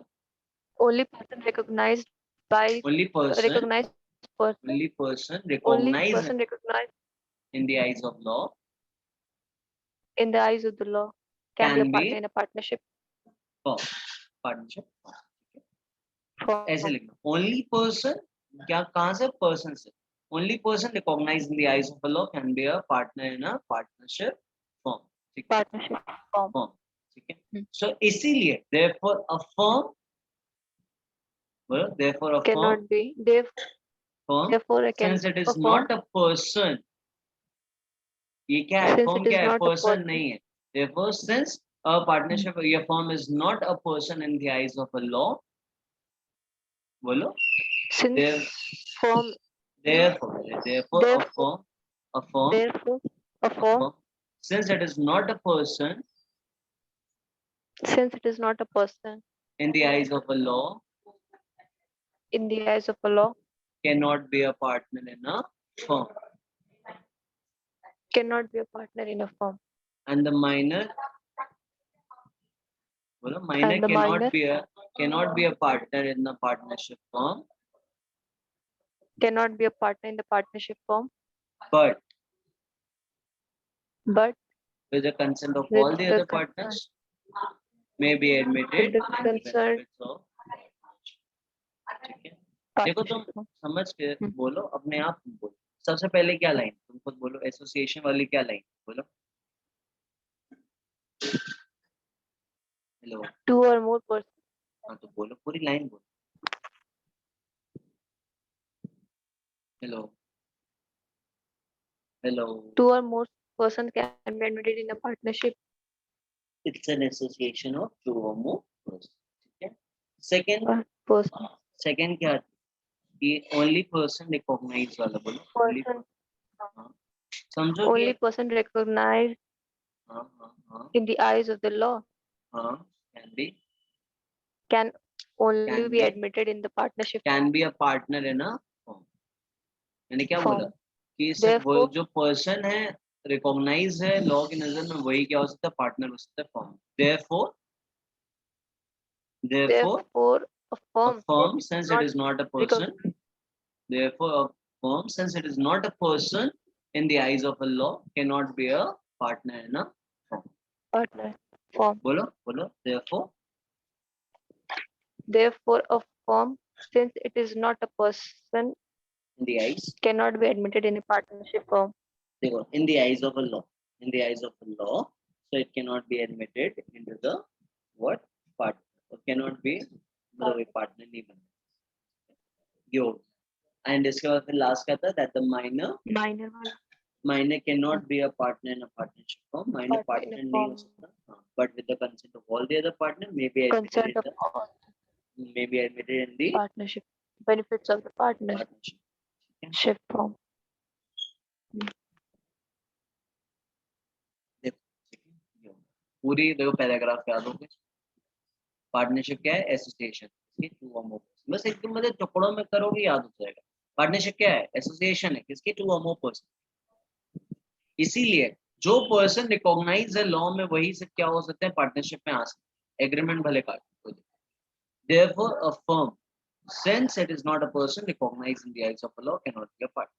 Only person recognized by only person recognized person. only person Only recognized person recognized in the eyes of law in the eyes of the law can be a partner in a partnership firm। Partnership firm. ऐसे लिखना, ओनली पर्सन, क्या कहाँ से, पर्सन से, only person recognise in the eyes of the law can be a partner in a partnership firm. ठीक है, Partnership firm. ठीक है। सो इसीलिए therefore a firm, therefore a firm Cannot be. Therefore, I can. since it is A firm, not a person, ये क्या है, since फर्म it is क्या है, not a पर्सन person, नहीं है। therefore since a partnership, your firm is not a person in the eyes of a law। बोलो, since firm, therefore therefore, a firm therefore, a firm, since it is not a person since it is not a person in the eyes of a law, in the eyes of a law, cannot be a partner in a firm। cannot be a partner in a firm. And the minor, बोलो, minor And the minor cannot be a partner in the partnership firm, cannot be a partner in the partnership firm, but with with the consent of all the other partners may be admitted with the consent of। ठीक है, देखो तुम समझ के बोलो, अपने आप बोलो। सबसे पहले क्या लाइन, तुम खुद बोलो, एसोसिएशन वाली क्या लाइन, बोलो, hello, two or more persons. हाँ तो बोलो, पूरी लाइन बोलो, hello, hello, two or more persons can be admitted in a partnership. It's an association of two or more person, ठीक है। सेकंड, Person, सेकंड क्या कि ओनली पर्सन रिकॉग्नाइज वाला बोलो, ओनली, person, हाँ समझो कि, only person recognized हाँ हाँ हाँ in the eyes of the law हाँ, can be, can only can be be, admitted in the partnership can be a partner in a firm. मैंने क्या बोला form. कि सिर्फ वो Therefore, जो पर्सन है रिकॉग्नाइज है लॉ की नजर में, वही क्या हो सकता है, पार्टनर हो सकता है firm. Therefore, therefore therefore, a a firm since firm it is since it not is not a person, recognized therefore a firm since it is not a person in the eyes of a law cannot be a partner in a firm। partner form. बोलो बोलो, therefore, Therefore, a firm since it is not a person in the eyes, cannot be admitted in a partnership firm. देखो, in the eyes of a law, in the eyes of a law, so it cannot be admitted into the what, partner, or cannot be, मतलब एक partner नहीं बनता यो। एंड इसके बाद फिर लास्ट क्या था, that the minor, Minor one, minor can not be a partner in a partnership firm, minor partner in a partner नहीं हो firm. सकता, हाँ, but with the consent of all the other partner may be admitted Consent in of the, all may be admitted in the partnership. Benefits of the partnership partnership, ठीक है। form. देखो, ठीक है, ये होगा। पूरी देखो पैराग्राफ याद हो गए। पार्टनरशिप क्या है, एसोसिएशन, टू और मोर, बस एकदम मतलब टुकड़ों में करोगे याद हो जाएगा। पार्टनरशिप क्या है, एसोसिएशन है किसकी, टू और मोर पर्सन। इसीलिए जो पर्सन रिकॉग्नाइज है लॉ में वही से क्या हो सकते हैं, पार्टनरशिप में आ सकते हैं, एग्रीमेंट भले काट। Therefore, a firm, since it is not a person recognized in the eyes of the law, cannot be a partner।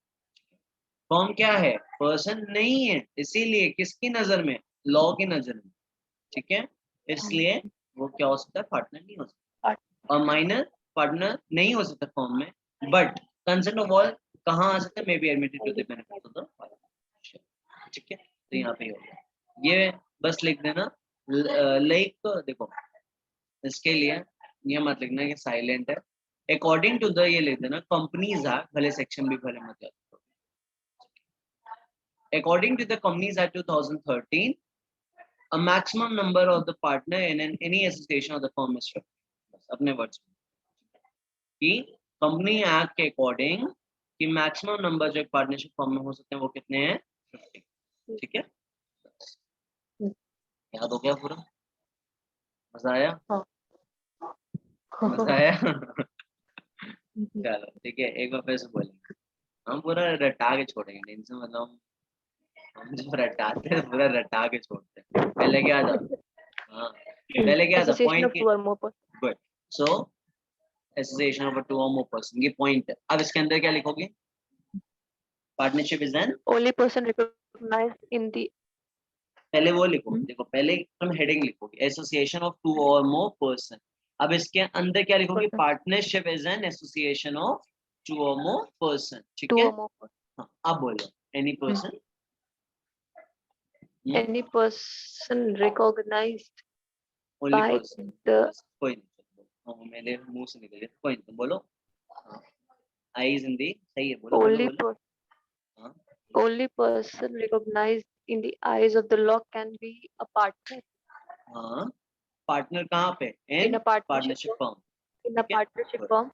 Firm क्या है, पर्सन नहीं है, इसीलिए किसकी नजर में, लॉ की नजर में, ठीक है, इसलिए वो क्या हो सकता है, पार्टनर नहीं हो सकता। और माइनर पार्टनर नहीं हो सकता फर्म में, बट कंसेंट ऑफ ऑल कहाँ आ सकता है, may be admitted to the benefit of the partnership, ठीक है। तो यहाँ पे हो गया ये, बस लिख देना। लाइक देखो, इसके लिए ये मत लिखना कि साइलेंट है, अकॉर्डिंग टू द ये लिख देना, कंपनीज एक्ट, भले सेक्शन भी भले मत याद करो। According to the companies act 2013, a maximum number of the partner in any association of the firm is 50। बस अपने वर्ड्स में कि कंपनी एक्ट के अकॉर्डिंग कि मैक्सिमम नंबर जो एक पार्टनरशिप फॉर्म में हो सकते हैं वो कितने हैं, 50, ठीक है। याद हो गया पूरा, मजा आया, मजा आया चलो ठीक है, एक बार फिर से बोलेंगे, हम पूरा रटा के छोड़ेंगे, टेंशन मतलब हम जो रटाते हैं पूरा रटा के छोड़ते हैं। पहले क्या था, हाँ पहले क्या था, Association पॉइंट of के, two or more persons. Good, so association of two or more person, ये पॉइंट है। अब इसके अंदर क्या लिखोगे, partnership is N, Only person recognized in the पहले वो लिखो, देखो पहले तुम हेडिंग लिखोगे association of two or more person. अब इसके अंदर क्या लिखोगे, person, partnership is an association of two or more person, ठीक two है। or more persons. हाँ, अब बोलो, any person, Any person recognized only by person, the बस कोई नहीं, हाँ, मेरे मुंह से निकल गया, कोई नहीं, तुम बोलो। आईज इन दी, सही है, बोलो बोलो only बोलो। per, हाँ, only person recognized in the eyes of the law can be a partner हाँ, पार्टनर कहाँ पे, in in a partnership partnership firm. Firm, In a ठीक है। partnership firm.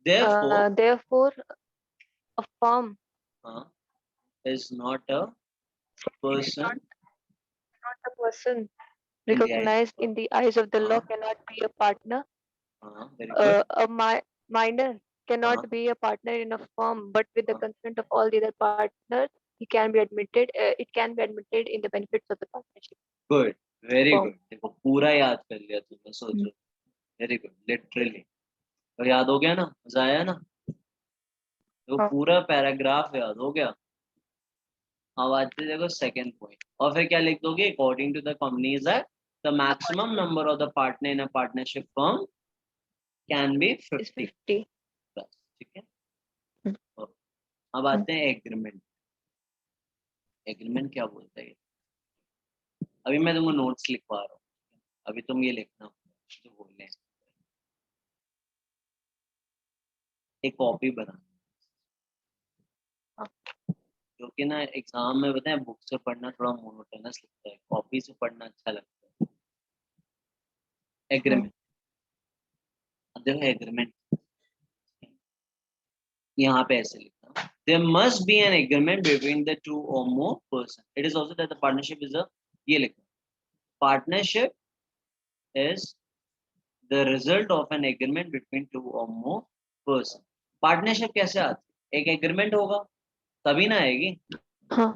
Therefore, Therefore, a firm हाँ, is not a is person not a person in the eyes recognized of, in the eyes of the law हाँ cannot be a partner. हाँ, वेरी गुड, Minor हाँ cannot be a partner in a firm, but with the हाँ, consent of all the other partners, he can be admitted. It can be admitted in the benefits of the partnership good, very firm. Good, देखो पूरा याद कर लिया तुमने, सोचो, वेरी गुड, लिटरली, तो याद हो गया ना, मजा आया ना, देखो हाँ. पूरा पैराग्राफ याद हो गया। अब आते हैं देखो सेकंड पॉइंट, और फिर क्या लिख दोगे, according to the companies act the maximum number of the partner in a partnership firm can be Is 50 50. Plus, ठीक है। और अब आते हैं एग्रीमेंट, एग्रीमेंट क्या बोलता है, अभी मैं तुमको नोट्स लिखवा रहा हूँ, अभी तुम ये लिखना जो बोलने हैं। एक कॉपी बना, जो कि ना एग्जाम में बताएं बुक से पढ़ना थोड़ा मोनोटोनस लगता है, कॉपी से पढ़ना अच्छा लगता है। एग्रीमेंट, देखो एग्रीमेंट यहाँ पे ऐसे लिखा, there must be an agreement between the two or more person, it is also that the partnership is a, ये लिखा, partnership is the result of an agreement between two or more person. Partnership कैसे आती है, एक एग्रीमेंट होगा तभी ना आएगी। हाँ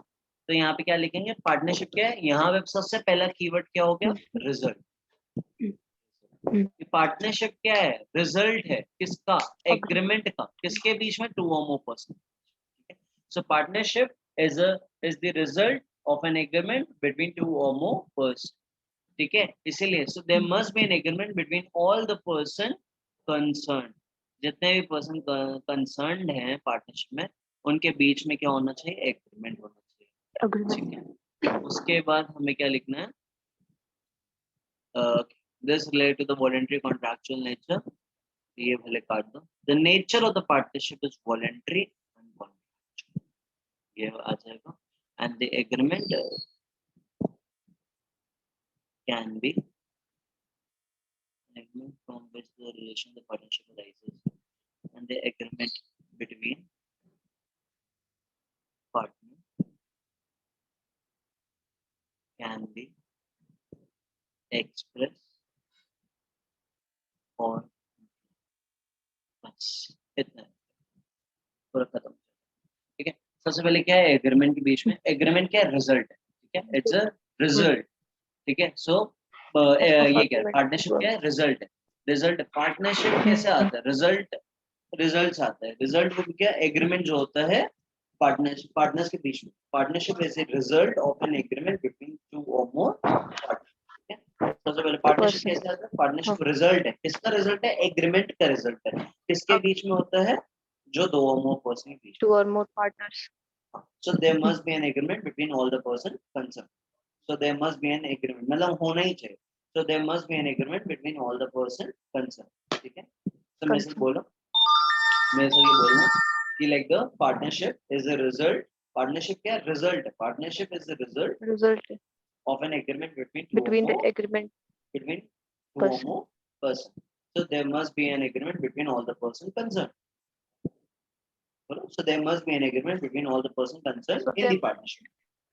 तो यहाँ पे क्या लिखेंगे, पार्टनरशिप क्या है, यहाँ पे सबसे पहला कीवर्ड क्या हो गया, रिजल्ट। पार्टनरशिप क्या है, रिजल्ट है किसका, एग्रीमेंट का, किसके बीच में, two or more person. So partnership is the result of an agreement between two or more person, ठीक है। इसीलिए so there must be an agreement between all the person concern, जितने भी पर्सन कंसर्न्ड हैं पार्टनरशिप में, उनके बीच में क्या होना चाहिए, एग्रीमेंट होना चाहिए, ठीक है। उसके बाद हमें क्या लिखना है, this related to the voluntary contractual nature, ये भले काट दो, the nature of the partnership is voluntary and contractual, ये आ जाएगा, and the agreement can be an agreement from which the relation of the partnership arises, and the agreement between partners can be expressed or बस इतना है, पूरा खत्म, ठीक है। सबसे पहले क्या है, एग्रीमेंट के बीच में, एग्रीमेंट क्या है, रिजल्ट है, ठीक है, इट्स अ रिजल्ट, ठीक है। सो ये क्या है, पार्टनरशिप क्या है, रिजल्ट है, रिजल्ट। पार्टनरशिप कैसे आता है, रिजल्ट, रिजल्ट्स आता है, रिजल्ट वो क्या, एग्रीमेंट जो होता है पार्टनरशिप, पार्टनर्स के बीच में, partnership is a result of an agreement between two or more partners, ठीक है। सबसे पहले पार्टनरशिप कैसे आता है, पार्टनरशिप रिजल्ट है, किसका रिजल्ट है, एग्रीमेंट का रिजल्ट है, किसके बीच में होता है, जो दो और मोर पर्सन के बीच two or more partners. में। So there must be an agreement between all the person concern, so there must be an agreement, मतलब होना ही चाहिए, so there must be an agreement between all the person concerned, ठीक है। तो मैं से बोलो, मैं से ये बोलूँ कि like the partnership is a result, partnership क्या है, result है, partnership is a result of an agreement between two or Between the more, agreement between two or person. more person, so there must be an agreement between all the person concerned, so there must be an agreement between all the person concerned So in there the partnership,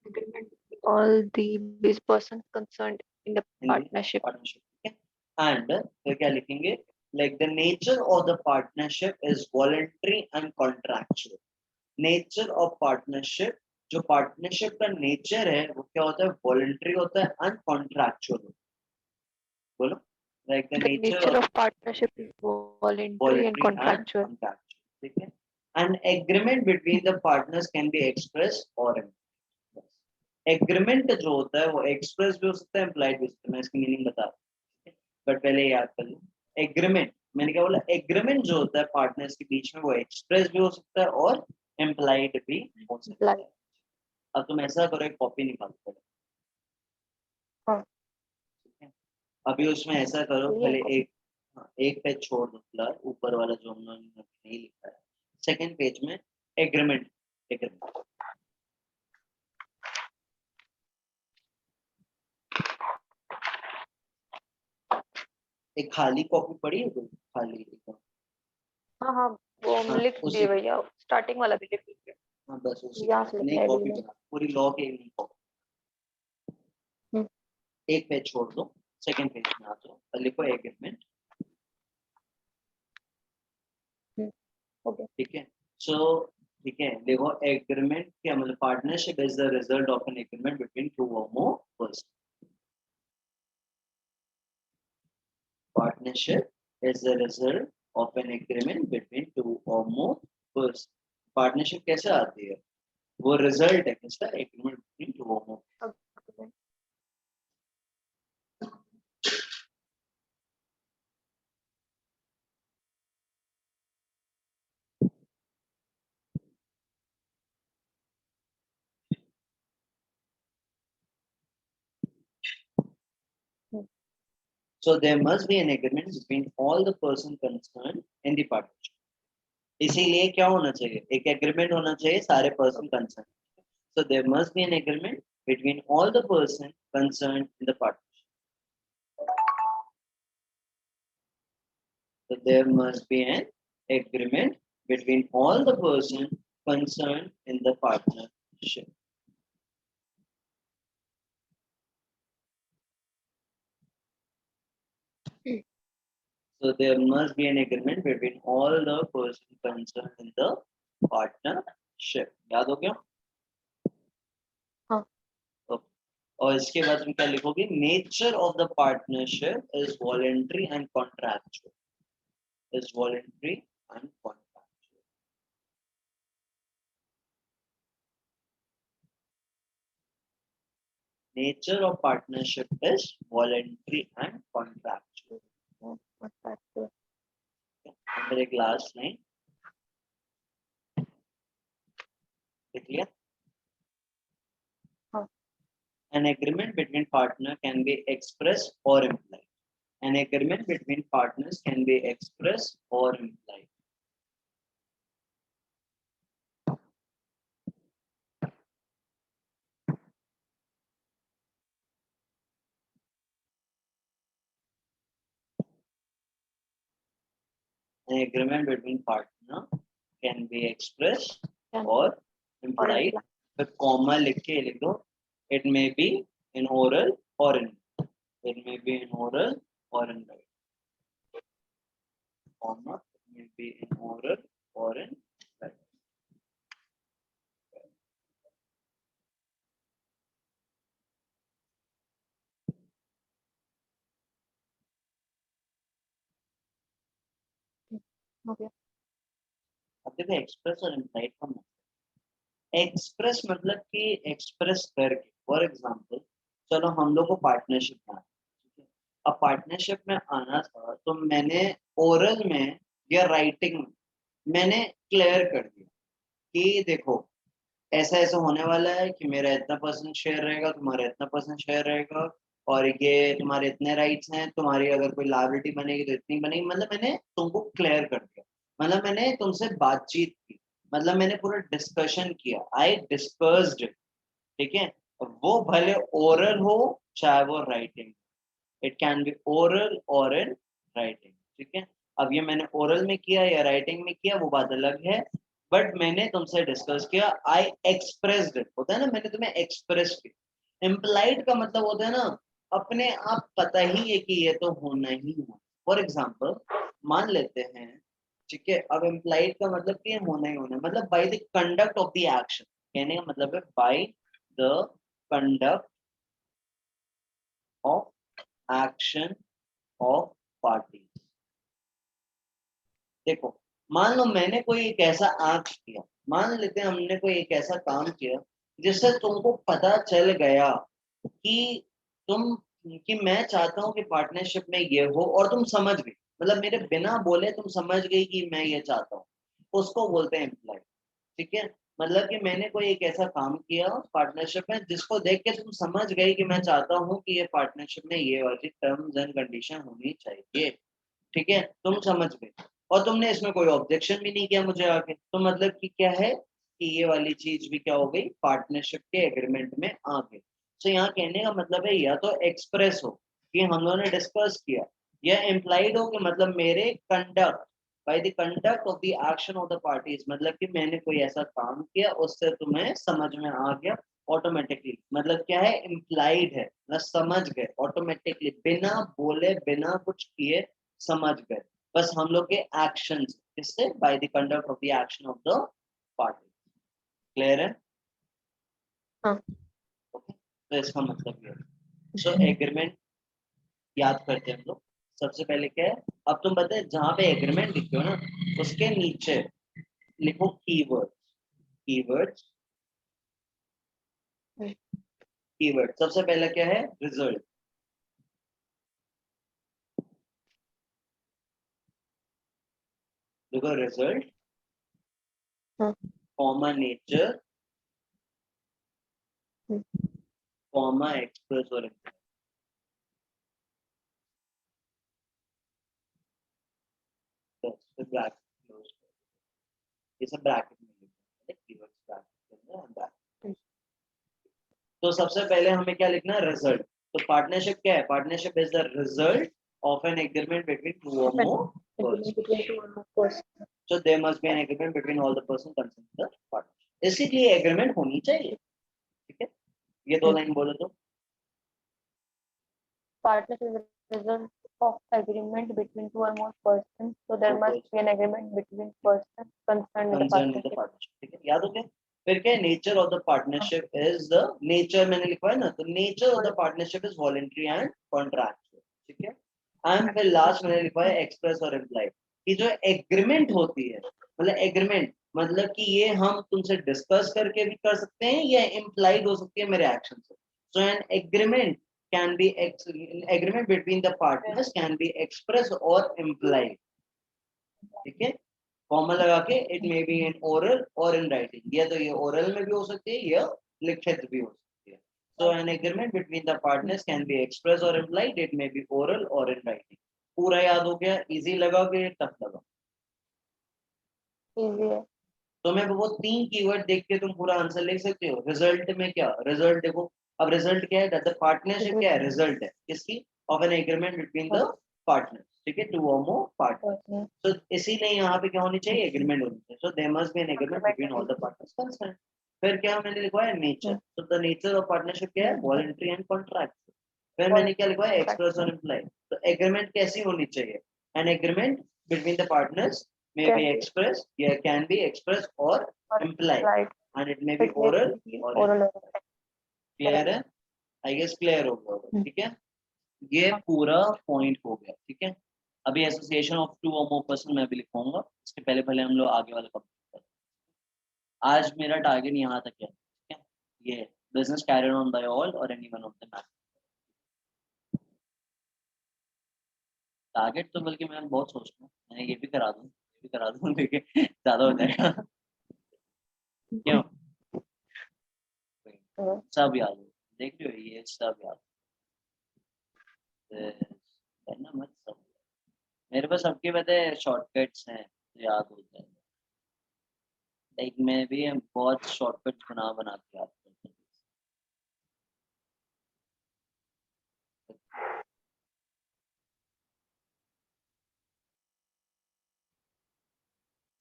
agreement with all the these persons concerned in the in the partnership. partnership, okay? And तो क्या लिखेंगे, like the nature of the partnership is voluntary and contractual, nature of partnership, जो partnership का nature है वो क्या होता है, voluntary होता है and contractual होता है, बोलो, like the The nature nature of of partnership is voluntary and voluntary and contractual. contractual, ठीक है। An agreement between the partners can be expressed or implied, agreement जो होता है वो एक्सप्रेस भी हो सकता है, इम्प्लाइड भी हो सकता है, मैं इसकी मीनिंग बता रहा हूँ, बट पहले याद कर लो, एग्रीमेंट, मैंने क्या बोला, एग्रीमेंट जो होता है पार्टनर्स के बीच में वो एक्सप्रेस भी हो सकता है और इम्प्लाइड भी हो सकता है। अब तुम ऐसा करो, एक कॉपी निकालो पहले, हाँ। अभी उसमें ऐसा करो, ये पहले है। एक, हाँ, एक पेज छोड़ दो फिलहाल, ऊपर वाला जो उन्होंने नहीं लिखा है, सेकंड पेज में एग्रीमेंट, एग्रीमेंट, एक खाली कॉपी पड़ी है कोई, खाली एकदम, हाँ हाँ वो हाँ लिख उसी, दिए भैया, स्टार्टिंग वाला भी लिख लीजिए, हाँ बस उसी यहाँ से नई लिखना है कॉपी agreement. बना, पूरी लॉ की नई कॉपी, हम्म, एक पेज छोड़ दो, सेकंड पेज में आ जाओ और लिखो एग्रीमेंट, okay. ठीक है। सो ठीक है, देखो एग्रीमेंट क्या मतलब, partnership is the result of an agreement between two or more person, partnership is the result of an agreement between two or more person, partnership कैसे आती है, वो रिजल्ट है किसका, agreement between two or more. Okay. So there must be an agreement between all the person concerned in the partnership, इसीलिए क्या होना चाहिए, एक एग्रीमेंट होना चाहिए सारे person concern, So there must be an agreement between all the person concerned in the partnership. So there must be an agreement between all the person concerned in the partnership. So there must be an agreement between all the person concerned in the partnership. याद हो गया? हाँ. Okay. और इसके बाद तुम क्या लिखोगे? Nature of the partnership is voluntary and contractual. Is voluntary and contractual. Nature of partnership is voluntary and contractual. Contractual. Under a last line. Clear? हाँ. An agreement between partner can be expressed or implied. An agreement between partners can be expressed or implied. An agreement between partner can be expressed or implied. With comma लिख के लिख दो. It may be in oral or in. It may be in oral or in writing. Comma. It may be in oral or in writing. Okay. अब देखो एक्सप्रेस और इम्प्लाइड का मतलब एक्सप्रेस मतलब कि एक्सप्रेस करके फॉर एग्जांपल चलो हम लोग को पार्टनरशिप में आना अब पार्टनरशिप में आना था तो मैंने ओरल में या राइटिंग में मैंने क्लियर कर दिया कि देखो ऐसा ऐसा होने वाला है कि मेरा इतना % शेयर रहेगा तुम्हारा इतना % शेयर रहेगा और ये तुम्हारे इतने राइट्स हैं तुम्हारी अगर कोई लायबिलिटी बनेगी तो इतनी बनेगी मतलब मैंने तुमको क्लियर कर दिया मतलब मैंने तुमसे बातचीत की मतलब मैंने पूरा डिस्कशन किया आई डिस्कस्ड ठीक है वो भले ओरल हो चाहे वो writing it can be oral or in writing ठीक है अब ये मैंने ओरल में किया या राइटिंग में किया वो बात अलग है बट मैंने तुमसे डिस्कस किया आई एक्सप्रेस्ड होता है ना मैंने तुम्हें एक्सप्रेस किया इम्प्लाइड का मतलब होता है ना अपने आप पता ही है कि ये तो होना ही है फॉर एग्जाम्पल मान लेते हैं ठीक है अब इम्प्लाइड का मतलब कि होना ही होना मतलब by the conduct of the action कहने का मतलब है by the conduct of action of party देखो मान लो मैंने कोई एक ऐसा एक्ट किया मान लेते हैं हमने कोई एक ऐसा काम किया जिससे तुमको पता चल गया कि तुम कि मैं चाहता हूँ कि पार्टनरशिप में ये हो और तुम समझ गई मतलब मेरे बिना बोले तुम समझ गई कि मैं ये चाहता हूँ उसको बोलते हैं एम्प्लॉय ठीक है मतलब कि मैंने कोई एक ऐसा काम किया पार्टनरशिप में जिसको देख के तुम समझ गई कि मैं चाहता हूँ कि ये पार्टनरशिप में ये वाली टर्म्स एंड कंडीशन होनी चाहिए ठीक है तुम समझ गए और तुमने इसमें कोई ऑब्जेक्शन भी नहीं किया मुझे आके तो मतलब कि क्या है कि ये वाली चीज भी क्या हो गई पार्टनरशिप के एग्रीमेंट में आ गई तो यहाँ कहने का मतलब है या तो एक्सप्रेस हो कि हम लोगों ने डिस्कस किया या इम्प्लाइड हो कि मतलब मेरे conduct by the conduct of the action of the parties मतलब कि मैंने कोई ऐसा काम किया उससे तुम्हें समझ में आ गया ऑटोमेटिकली मतलब क्या है इम्प्लाइड है ना समझ गए ऑटोमेटिकली बिना बोले बिना कुछ किए समझ गए बस हम लोग के एक्शंस किससे by the conduct of the action of the party clear है हाँ. ओके तो इसका मतलब ये है सो एग्रीमेंट याद करते हैं हम लोग सबसे पहले क्या है अब तुम बताए जहां पे एग्रीमेंट लिखते हो ना उसके नीचे लिखो कीवर्ड्स कीवर्ड सबसे पहला क्या है रिजल्ट देखो रिजल्ट हाँ. कॉमा नेचर कॉमा एक्सप्रेस और ब्रैकेट क्लोज ये सब ब्रैकेट में लिखो कीवर्ड्स ब्रैकेट के अंदर तो सबसे पहले हमें क्या लिखना है, रिजल्ट। तो पार्टनरशिप क्या है, partnership is the result of an agreement between two or more Agreement person. between two or more persons. So there must be an agreement between all the person concerned in the partnership। इसीलिए एग्रीमेंट होनी चाहिए, ठीक है। ये दो लाइन बोलो तो। Partnership is a result of agreement between two or more persons. So there must be an agreement between persons concerned in the concern in the partnership. Partnership, ठीक है, याद हो गया। फिर क्या है, nature of the partnership is the, nature मैंने लिखा है ना, तो nature of the partnership is voluntary and contractual, ठीक है। एंड फिर लास्ट मैंने लिखा है एक्सप्रेस और इम्प्लाइड। कि जो एग्रीमेंट होती है, मतलब एग्रीमेंट मतलब कि ये हम तुमसे डिस्कस करके भी कर सकते हैं या इम्प्लाइड हो सकती है मेरे एक्शन से। So an agreement can be, agreement between the partners can be express or implied, ठीक है। कॉमा लगा के, it may be in oral or in writing, या तो ये ओरल में भी हो सकती है या लिखित भी हो सकती है। So an agreement between the partners can be express or implied, it may be oral or in writing. पूरा याद हो गया, इजी लगा कि टफ लगा? Easy है। तो मैं वो 3 कीवर्ड देख के तुम पूरा आंसर लिख सकते हो। रिजल्ट में क्या, रिजल्ट देखो, अब रिजल्ट क्या है, दैट द पार्टनरशिप क्या है, रिजल्ट है किसकी, of an agreement between the partners, ठीक है, टू और मोर पार्टनर्स। तो इसीलिए यहाँ पे क्या होनी चाहिए, एग्रीमेंट होनी चाहिए। So there must be an agreement between all the partners concern. फिर क्या मैंने लिखा है, नेचर। तो द नेचर ऑफ पार्टनरशिप क्या है, वॉलंटरी एंड कॉन्ट्रैक्ट। फिर मैंने क्या लिखा है, एक्सप्रेस और इम्प्लाइड। तो एग्रीमेंट कैसी होनी चाहिए, N agreement between the partners may be expressed, yeah, can be expressed or implied, and it may be oral or Oral. clear है, आई गेस क्लियर हो गया होगा, ठीक है। ये पूरा पॉइंट हो गया, ठीक है। अभी association of two or more person मैं भी लिखूंगा, इसके पहले पहले हम लोग आगे वाला कंप्लीट करें। आज मेरा टारगेट यहाँ तक है, ठीक है। ये business carried on by all or anyone of the matter. Target तो बल्कि मैं बहुत सोच रहा हूँ, मैं ये भी करा दूँ, ये भी करा दूँ, देखिए ज्यादा हो जाएगा। क्यों, सब याद हो, देख रहे हो, ये सब याद करना मत, सब मेरे पास सबके पता है शॉर्टकट्स हैं तो याद हो जाए। लाइक मैं भी बहुत शॉर्टकट्स बना बना के याद करता हूँ।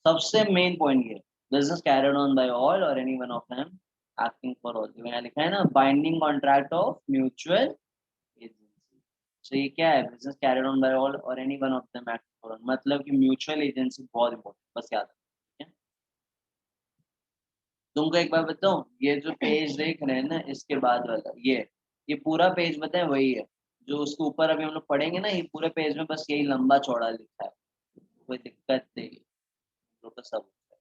सबसे मेन पॉइंट ये, business carried on by all और any one of them acting for all. यहाँ लिखा है ना, binding contract of mutual agency. तो ये क्या है, business carried on by all और any one of them acting for all, मतलब कि म्यूचुअल एजेंसी बहुत इंपॉर्टेंट, बस याद रखना। तुमको एक बार बताऊं, ये जो पेज देख रहे हैं ना, इसके बाद वाला ये पूरा पेज बताए वही है जो उसके ऊपर अभी हम लोग पढ़ेंगे ना। ये पूरे पेज में बस यही लंबा चौड़ा लिखा है, कोई दिक्कत नहीं, तो सब होता है,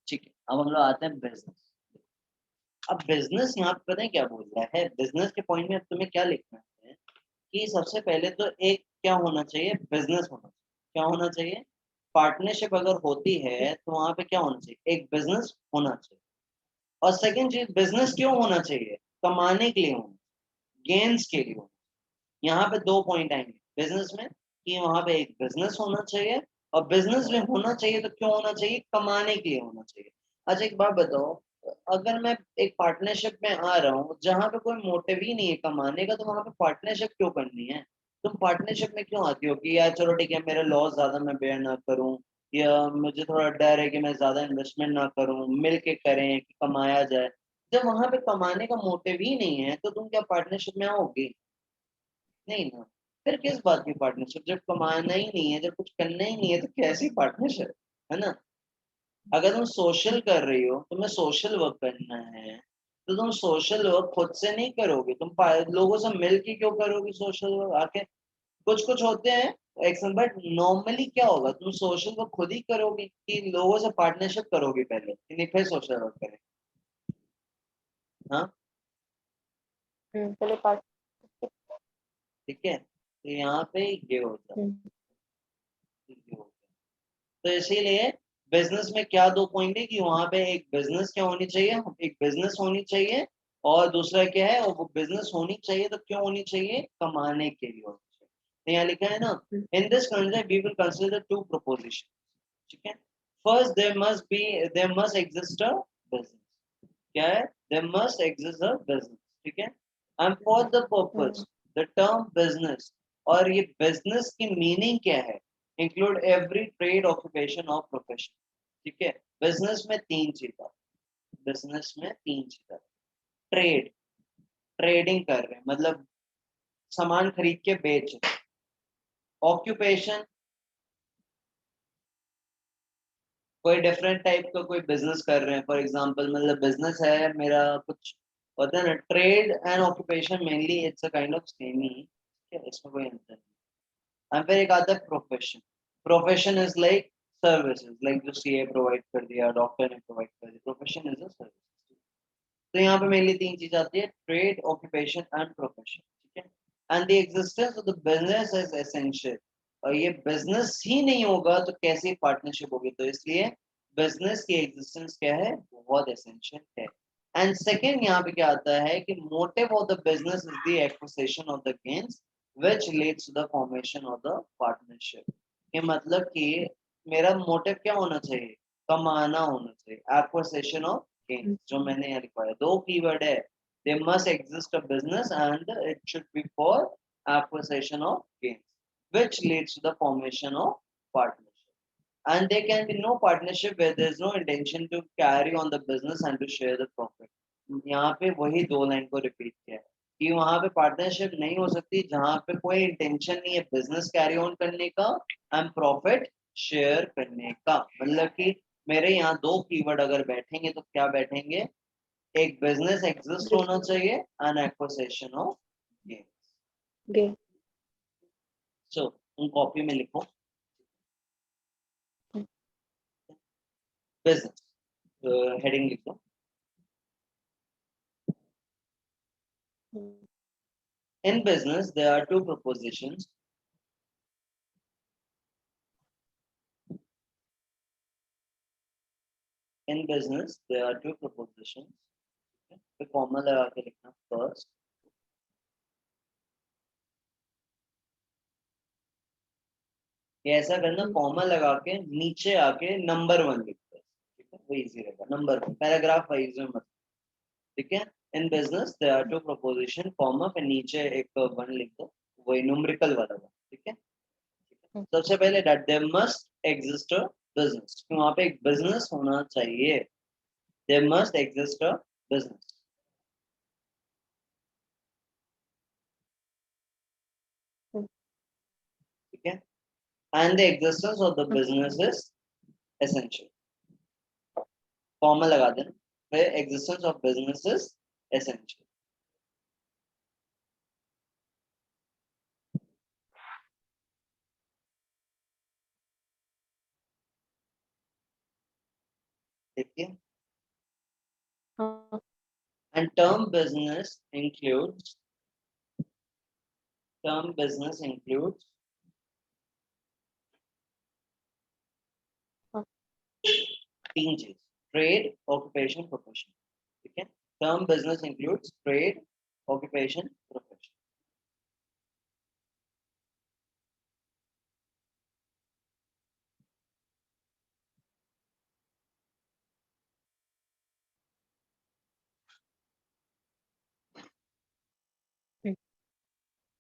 ठीक है। अब हम लोग आते हैं बिजनेस। अब बिजनेस यहाँ पे पता है क्या बोल रहा है, बिजनेस के पॉइंट में अब तुम्हें क्या लिखना है कि सबसे पहले तो एक क्या होना चाहिए, बिजनेस होना चाहिए। क्या होना चाहिए, पार्टनरशिप अगर होती है तो वहां पे क्या होना चाहिए, एक बिजनेस होना चाहिए। और सेकंड चीज, बिजनेस क्यों होना चाहिए, कमाने के लिए होना, गेन्स के लिए होना। यहाँ पे 2 पॉइंट आएंगे बिजनेस में, कि वहां पे एक बिजनेस होना चाहिए, और बिजनेस में होना चाहिए तो क्यों होना चाहिए, कमाने के लिए होना चाहिए। अच्छा एक बात बताओ, अगर मैं एक पार्टनरशिप में आ रहा हूँ जहाँ पे कोई मोटिव ही नहीं है कमाने का, तो वहां पे पार्टनरशिप क्यों करनी है। तुम पार्टनरशिप में क्यों आती हो कि यार चलो ठीक है, मेरे लॉस ज्यादा मैं बेयर ना करूं, या मुझे थोड़ा डर है कि मैं ज्यादा इन्वेस्टमेंट ना करूं, मिल के करें कि कमाया जाए। जब वहां पे कमाने का मोटिव ही नहीं है तो तुम क्या पार्टनरशिप में आओगे, नहीं ना। फिर किस बात की पार्टनरशिप, जब कमाना ही नहीं है, जब कुछ करना ही नहीं है, तो कैसी पार्टनरशिप, है ना। अगर तुम सोशल कर रही हो, तुम्हें सोशल वर्क करना है, तो तुम सोशल वर्क खुद से नहीं करोगे, तुम लोगों से मिल के क्यों करोगे सोशल वर्क आके। कुछ कुछ होते हैं एक्शन, बट नॉर्मली क्या होगा, तुम सोशल वर्क खुद ही करोगे कि लोगों से पार्टनरशिप करोगे पहले, कि नहीं फिर सोशल वर्क करें। हाँ पहले पार्ट। ठीक है, तो यहाँ पे ये होता है, ये होता है। तो इसीलिए बिजनेस में क्या 2 पॉइंट है कि वहां पे एक बिजनेस क्या होनी चाहिए, एक बिजनेस होनी चाहिए, और दूसरा क्या है, और वो बिजनेस होनी चाहिए तो क्यों होनी चाहिए, कमाने के लिए होनी चाहिए। तो यहाँ लिखा है ना, in this concept we will consider 2 proposition, ठीक है। First there must exist a business, क्या है, they must exist a business, ठीक है। And for the purpose the term business, और ये बिजनेस की मीनिंग क्या है, include every trade occupation or profession, ठीक है। बिजनेस में तीन चीजें, बिजनेस में तीन चीजें, ट्रेड, ट्रेडिंग कर रहे हैं मतलब सामान खरीद के बेच रहे, ऑक्यूपेशन कोई डिफरेंट टाइप का कोई बिजनेस कर रहे हैं, फॉर एग्जांपल मतलब बिजनेस है मेरा कुछ होता है ना, trade and occupation mainly it's a kind of same ही, ठीक है, इसमें कोई अंतर नहीं। एंड फिर एक आता है profession, profession is like services, like जो सीए प्रोवाइड कर दिया, डॉक्टर ने प्रोवाइड कर दिया, प्रोफेशन इज अ सर्विस। तो यहाँ पे मेनली तीन चीज आती है, ट्रेड, ऑक्यूपेशन एंड प्रोफेशन, ठीक है। And the existence of the business is essential, और ये बिजनेस ही नहीं होगा तो कैसी पार्टनरशिप होगी, तो इसलिए बिजनेस की एग्जिस्टेंस क्या है, बहुत एसेंशियल है। एंड सेकेंड यहाँ पे क्या आता है कि motive of the business is the acquisition of the gains which leads to the formation of the partnership. ये मतलब कि मेरा मोटिव क्या होना चाहिए, कमाना होना चाहिए, एक्विजिशन ऑफ गेन्स, जो मैंने यहाँ लिखवाया, दो कीवर्ड है, they must exist a business and it should be for acquisition of gains which leads to the formation of partnership. And there can be no partnership where there is no intention to carry on the business and to share the profit. यहाँ पे वही दो लाइन को रिपीट किया है कि वहां पे पार्टनरशिप नहीं हो सकती जहां पे कोई इंटेंशन नहीं है बिजनेस कैरी ऑन करने का एंड प्रॉफिट शेयर करने का। मतलब कि मेरे यहाँ दो कीवर्ड अगर बैठेंगे तो क्या बैठेंगे, एक बिजनेस एग्जिस्ट होना चाहिए एंड एक्विजिशन ऑफ गेन। सो उन कॉपी में लिखो बिजनेस, हेडिंग लिखो, in business there are two propositions, in business there are two propositions, तो कॉमा लगा के लिखना फर्स्ट, ये ऐसा करना कॉमा लगा के नीचे आके नंबर वन लिखते हैं, ठीक है, वो इजी रहेगा, नंबर वन पैराग्राफ वाइज में मत, ठीक है। In business there are two proposition comma फिर नीचे एक वन लिख दो, वही न्यूमेरिकल वाला वन, ठीक है। सबसे पहले that there must exist a business, वहां पे एक बिजनेस होना चाहिए, there must exist a business, ठीक है। And the existence of the business is essential. Comma लगा देना, फिर existence of business is essential. देखिए, and term business includes तीन चीज, ट्रेड, ऑक्यूपेशन, प्रोफेशन, ठीक है। Term business includes trade, occupation, profession.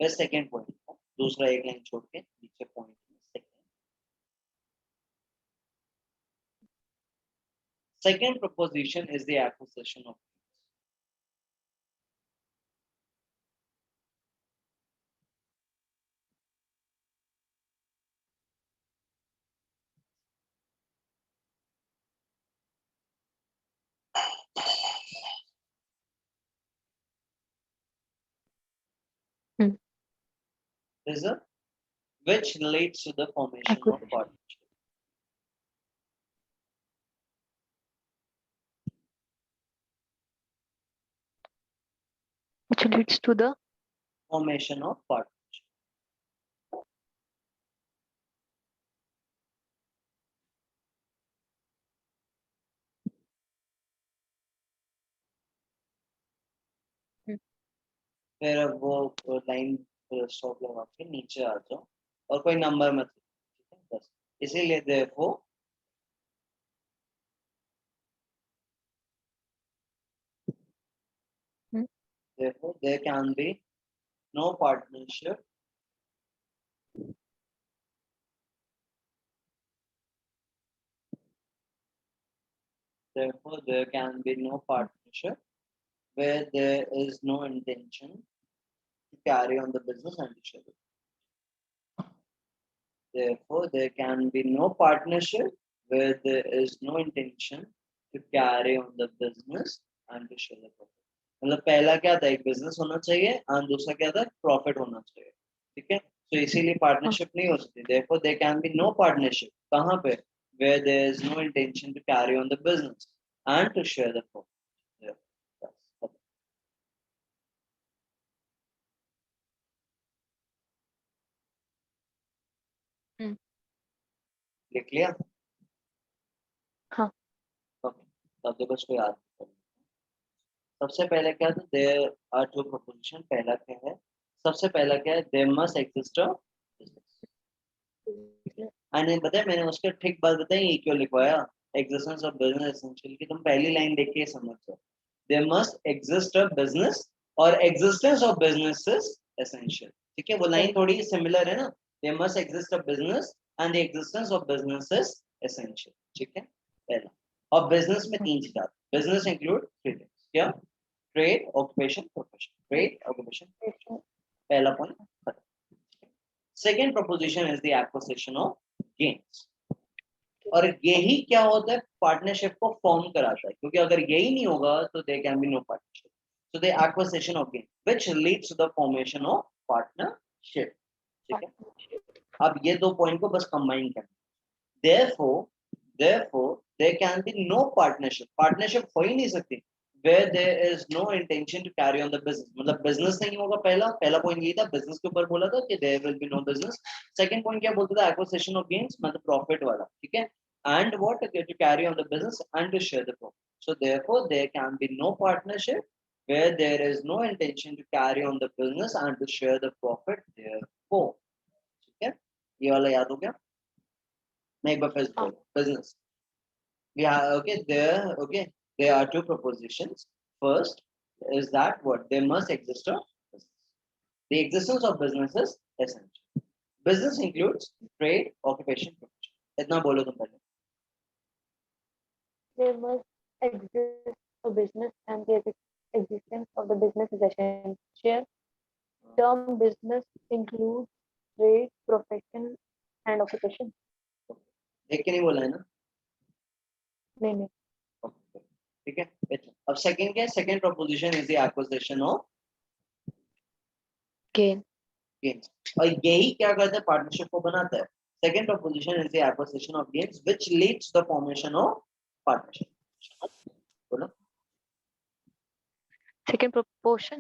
फिर सेकेंड पॉइंट, दूसरा एक लाइन छोड़ के नीचे point, second proposition is the acquisition of, is a which leads to the formation of partnership. Which leads to the Formation of partnership. फिर अब वो लाइन स्टॉप लगा के नीचे आ जाओ और कोई नंबर मत, ठीक है, बस इसीलिए देखो therefore there can be no partnership therefore there can be no partnership where there is no intention to carry on the business and to share the Therefore, there can be no partnership where there is no intention to carry on the business and to share the profit. मतलब पहला क्या था, एक बिजनेस होना चाहिए और दूसरा क्या था, प्रॉफिट होना चाहिए. ठीक है, तो इसीलिए पार्टनरशिप नहीं हो सकती. Therefore, there can be no partnership. कहाँ पे? Where there is no intention to carry on the business and to share the profit. Yeah. लिख लिया? हाँ. ओके, तब देखो इसको याद करो. सबसे पहले क्या था, देयर आर टू प्रोपोजिशन. पहला क्या है, सबसे पहला क्या है, there must exist a business. And पता है मैंने उसके ठीक बात बताई, ये क्यों लिखवाया, एग्जिस्टेंस ऑफ बिजनेस एसेंशियल, कि तुम पहली लाइन देख के समझ जाओ. There must exist a business or existence of business is essential. ठीक है, वो लाइन थोड़ी सिमिलर है ना. There must exist a business and the existence of business is essential. ठीक है, पहला. और बिजनेस में तीन चीज आती है. Business include three things. क्या? Trade, occupation, profession. Trade, occupation, पहला point. Second proposition is the acquisition of gains. और यही क्या होता है, पार्टनरशिप को फॉर्म कराता है, क्योंकि अगर यही नहीं होगा तो there can be no partnership. So the acquisition of gain which leads to the formation of partnership. ठीक है, अब ये दो पॉइंट को बस कंबाइन करना. therefore there can be no partnership हो ही नहीं सकती where there is no intention to carry on the business. मतलब बिजनेस नहीं होगा. पहला पॉइंट यही था, बिजनेस के ऊपर बोला था कि there will be no business. Second point क्या बोलता था, एक्विजिशन ऑफ गेन्स, मतलब प्रॉफिट वाला. ठीक है, and what to carry on the business and to share the profit. So therefore there can be no partnership where there is no intention to carry on the business and to share the profit. Therefore, ठीक है, ये वाला याद हो गया. नहीं, but first business. Yeah, okay. There are two propositions. First is that what there must exist a business. The existence of business is essential. Business includes trade, occupation, profession. इतना बोलो तुम पहले. There must exist a business and the existence of the business is essential. Term business includes trade, profession and occupation. देख के नहीं बोला है ना? नहीं. ठीक है. अब सेकंड क्या है, second proposition is the acquisition of gains. और यही क्या करता है, पार्टनरशिप को बनाता है. Second proposition is the acquisition of gains which leads the formation of partnership. बोलो. Second proposition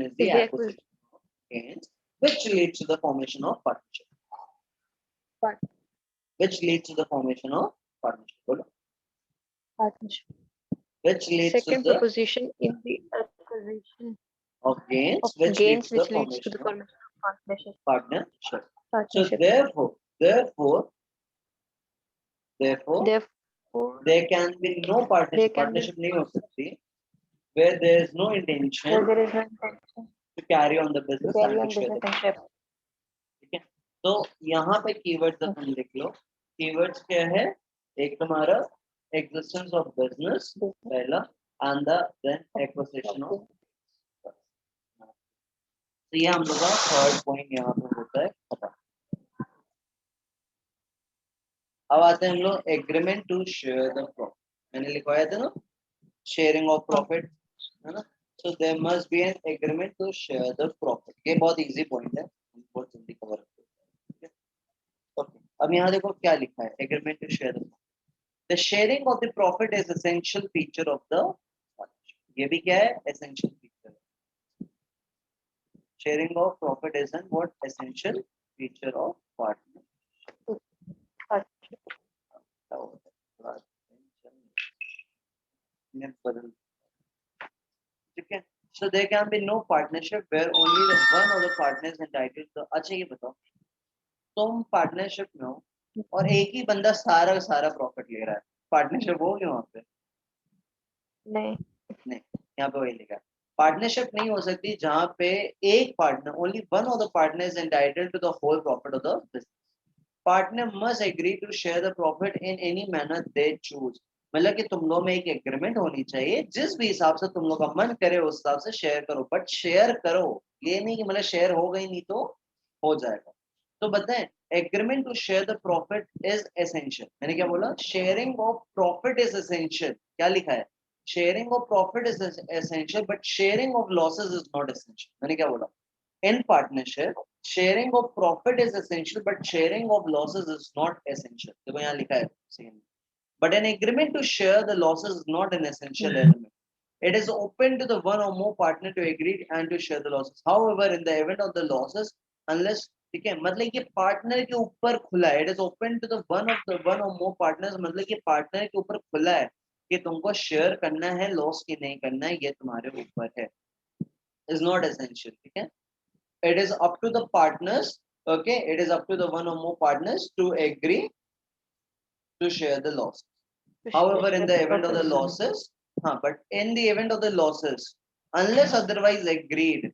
is the acquisition of gains which leads to the formation of partnership. Which leads to the formation of partnership. Boलो. Partnership. Which leads Second to the proposition in the acquisition of gains which leads to the formation of partnership. So therefore there can be no partnership. Partnership नहीं हो सकती where there is no intention to carry on the business and to share the profit. ठीक है, तो यहाँ पे कीवर्ड्स तुम लिख लो. कीवर्ड्स क्या है, एक तुम्हारा existence of business पहला and then acquisition of. तो ये हम लोग का थर्ड पॉइंट यहाँ पे होता है खत्म. अब आते हैं हम लोग agreement to share the profit. मैंने लिखवाया था ना, शेयरिंग ऑफ प्रॉफिट, है ना. So there must be an agreement to share the profit. ये बहुत इजी पॉइंट है, बहुत जल्दी कवर करते हैं. ओके, अब यहाँ देखो क्या लिखा है, agreement to share the sharing of the profit is essential feature of the partnership. ये भी क्या है, essential feature. Sharing of profit is an what, essential feature of partnership. ठीक है. So there can be no partnership where only the one of the partners entitled to. अच्छा ये बताओ, तुम पार्टनरशिप में हो और एक ही बंदा सारा प्रॉफिट ले रहा है, पार्टनरशिप होगी वहां पे? नहीं. यहाँ पे वही लिखा है, पार्टनरशिप नहीं हो सकती जहां पे एक partner, only one of the partner is entitled to the whole profit of the business. Partner must agree to share the profit in any manner they choose. मतलब कि तुम लोग में एक एग्रीमेंट होनी चाहिए, जिस भी हिसाब से तुम लोग का मन करे उस हिसाब से शेयर करो, बट शेयर करो, ये नहीं कि मतलब शेयर हो गई नहीं तो हो जाएगा। तो बताएं, agreement to share the profit is essential. मैंने क्या बोला? Sharing of profit is essential. क्या लिखा है? Sharing of profit is essential but sharing of losses is not essential. मैंने क्या बोला? In partnership, sharing of profit is essential, but sharing of losses is not essential. देखो यहाँ लिखा है same. But an agreement to share the losses is not an essential element. It is open to the one or more partner to agree and to share the losses. However, in the event of the losses, unless ठीक है, मतलब कि पार्टनर के ऊपर खुला है, it is open to the one or more partners, मतलब कि पार्टनर के ऊपर खुला है कि तुमको शेयर करना है, लॉस की नहीं करना है, ये तुम्हारे ऊपर है, इज नॉट एसेंशियल। ठीक है, it is up to the partners, okay, it is up to the one or more partners to agree to share the loss. However, in the event of the losses, but in the event of the losses, unless otherwise agreed,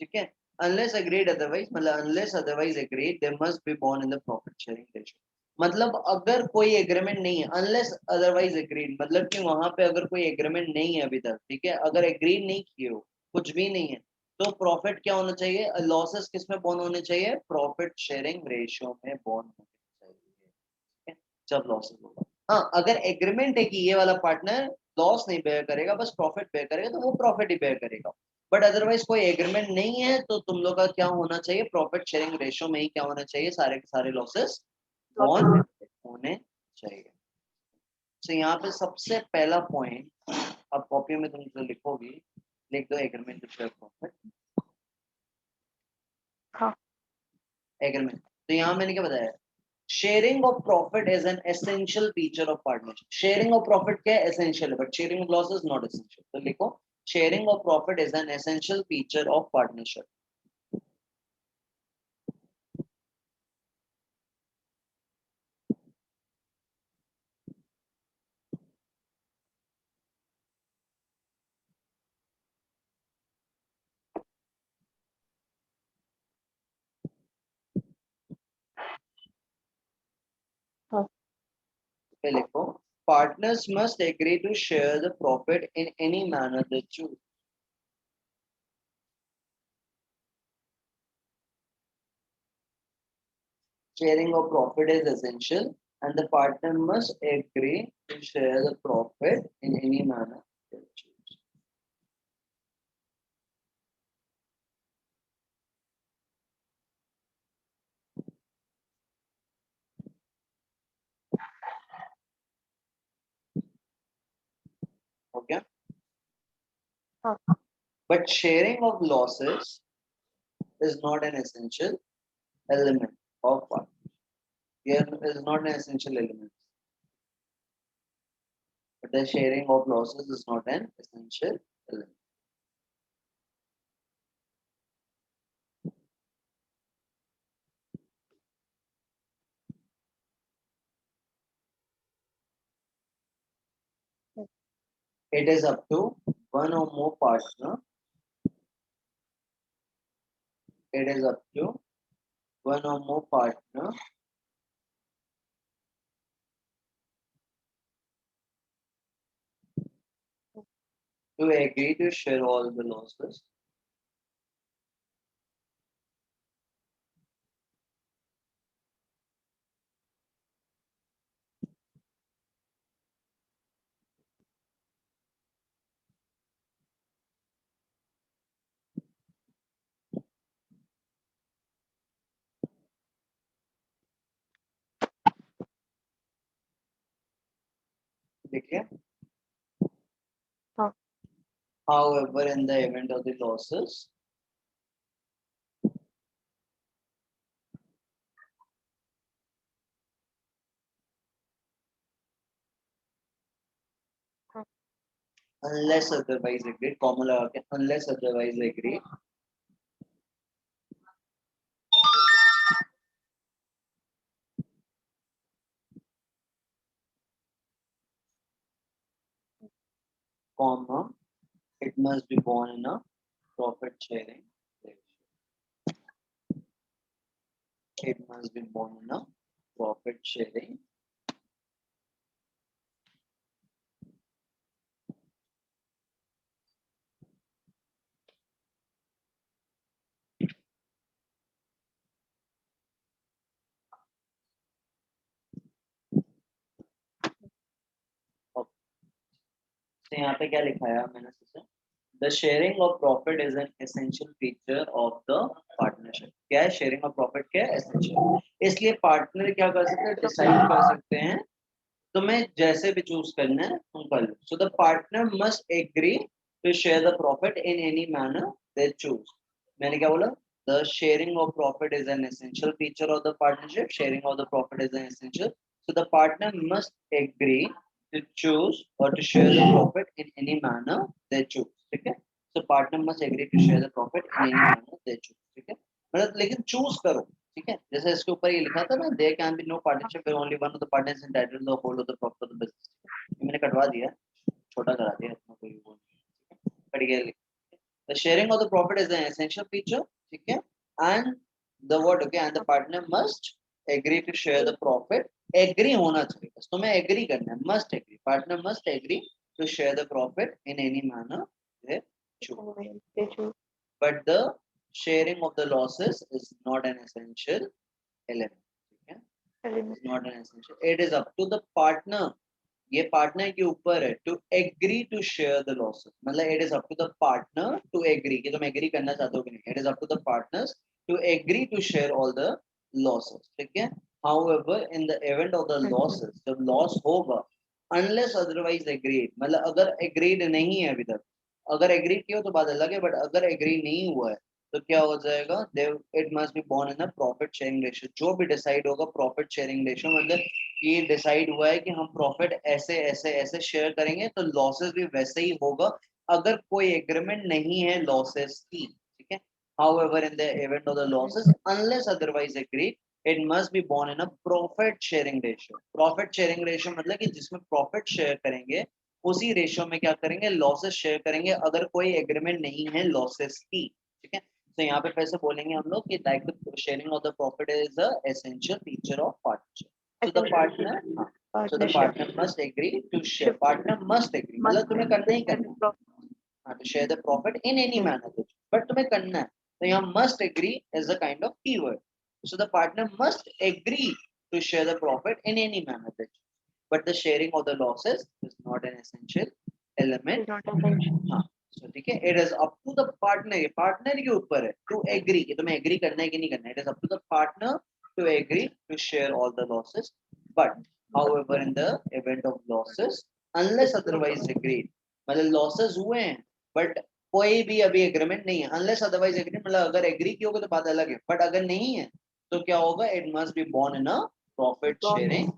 ठीक है, unless agreed otherwise, मतलब unless otherwise agreed, they must be borne in the profit sharing ratio. मतलब अगर कोई एग्रीमेंट नहीं है, अनलेस अदरवाइज एग्रीड, मतलब कि वहां पे अगर कोई एग्रीमेंट नहीं है अभी तक, ठीक है, अगर एग्रीड नहीं किए हो, कुछ भी नहीं है, तो प्रॉफिट क्या होना चाहिए? लॉसेस किस में बॉर्न होने चाहिए? प्रॉफिट शेयरिंग रेशियो में बॉर्न होने चाहिए, ठीक है, जब लॉसेस होगा। हाँ, अगर एग्रीमेंट है कि ये वाला पार्टनर लॉस नहीं बेयर करेगा, बस प्रॉफिट बेयर करेगा, तो वो प्रॉफिट ही बेयर करेगा। बट अदरवाइज कोई एग्रीमेंट नहीं है, तो तुम लोग का क्या होना चाहिए? प्रॉफिट शेयरिंग रेशियो में ही क्या होना चाहिए? सारे के सारे लॉसेस बॉर्न होने चाहिए। तो यहाँ पे सबसे पहला पॉइंट, अब कॉपी में तुम जो लिखोगी, लिख दो एग्रीमेंट टू शेयर प्रॉफिट। हाँ, एग्रीमेंट, तो यहाँ मैंने क्या बताया? Sharing of profit is an essential feature of partnership. Sharing of profit क्या है? एसेंशियल है, but sharing of loss is not essential. तो लिखो, sharing of profit is an essential feature of partnership. हाँ, पे लिखो, partners must agree to share the profit in any manner they choose. Sharing of profit is essential, and the partner must agree to share the profit in any manner they choose. Okay? हाँ, But sharing of losses is not an essential element of partnership. Here is not an essential element. But the sharing of losses is not an essential element. It is up to one or more partner. It is up to one or more partner to agree to share all the losses. देखिए, हाँ, however, in the event of the losses, हाँ, unless otherwise agreed, comma लगा के unless otherwise agreed, comma It must be born in a profit sharing ratio. It must be born in a profit sharing. तो यहाँ पे क्या लिखा है मैंने सोचा the sharing of profit is an essential feature of the partnership. क्या है शेयरिंग ऑफ प्रॉफिट? क्या है? एसेंशियल। इसलिए पार्टनर क्या कर सकते हैं? डिसाइड कर सकते हैं तुम्हें जैसे भी चूज करना है तुम कर लो। So the partner must agree to share the profit in any manner they choose. मैंने क्या बोला? The sharing of profit is an essential feature of the partnership. Sharing of the profit is an essential. So the partner must agree to choose or to share the profit in any manner they choose। ठीक है? So partner must agree to share the profit in any manner they choose। ठीक है? मतलब लेकिन चूज करो। ठीक है? जैसे इसके ऊपर ये लिखा था ना, there can be no partnership where only one of the partners is entitled to the whole of the profit of the business। ये मैंने कटवा दिया, छोटा करा दिया, इतना कोई वो नहीं। कट गया। The sharing of the profit is an essential feature। ठीक है? And the what? Okay, and the partner must agree to share the profit। Agree होना चाहिए, बस तुम्हें एग्री करना है। Must agree, partner must agree to share the profit in any manner they choose. But the sharing of the losses is not an essential element. ठीक है? Is not an essential. It is up to the partner. ये पार्टनर के ऊपर है to agree to share the losses. मतलब it is up to the partner to agree कि तुम एग्री करना चाहते हो कि नहीं। It is up to the partners to agree to share all the losses. ठीक है? However, in the event of the losses, जब लॉस होगा, unless otherwise agreed, मतलब अगर agreed नहीं है अभी तक, अगर agreed किया तो बात अलग है, बट अगर agree नहीं हुआ है तो क्या हो जाएगा? It must be born in a profit sharing ratio। जो भी डिसाइड होगा profit sharing ratio, मतलब ये डिसाइड हुआ है कि हम प्रॉफिट ऐसे ऐसे ऐसे शेयर करेंगे तो लॉसेस भी वैसे ही होगा, अगर कोई एग्रीमेंट नहीं है लॉसेस की। ठीक है? However, in the event of the losses, unless otherwise agreed, it must be born in a profit sharing ratio। profit sharing ratio मतलब कि जिसमें प्रॉफिट शेयर करेंगे उसी रेशियो में क्या करेंगे? लॉसेस शेयर करेंगे, अगर कोई एग्रीमेंट नहीं है लॉसेस की। ठीक है? तो यहाँ पे कैसे बोलेंगे हम लोग कि like the sharing of the profit is a essential feature of partnership. So the partner so the partner must agree to share. Partner must agree मतलब तुम्हें करना ही करना है to share the profit in any manner, but तुम्हें करना है। तो यहाँ must agree is a kind of keyword। So the partner must agree to share the profit in any manner, but the sharing of the losses is not an essential element। हाँ, so ठीक है, it is up to the partner। ये partner के ऊपर है to agree कि तुम्हें agree करना है कि नहीं करना है। It is up to the partner to agree to share all the losses, but however in the event of losses, unless otherwise agreed, मतलब losses हुए हैं बट कोई भी अभी एग्रीमेंट नहीं है। अनलेस अदरवाइज एग्री मतलब अगर एग्री की होगा तो बात अलग है, बट अगर नहीं है तो क्या होगा? It must be born in a profit sharing.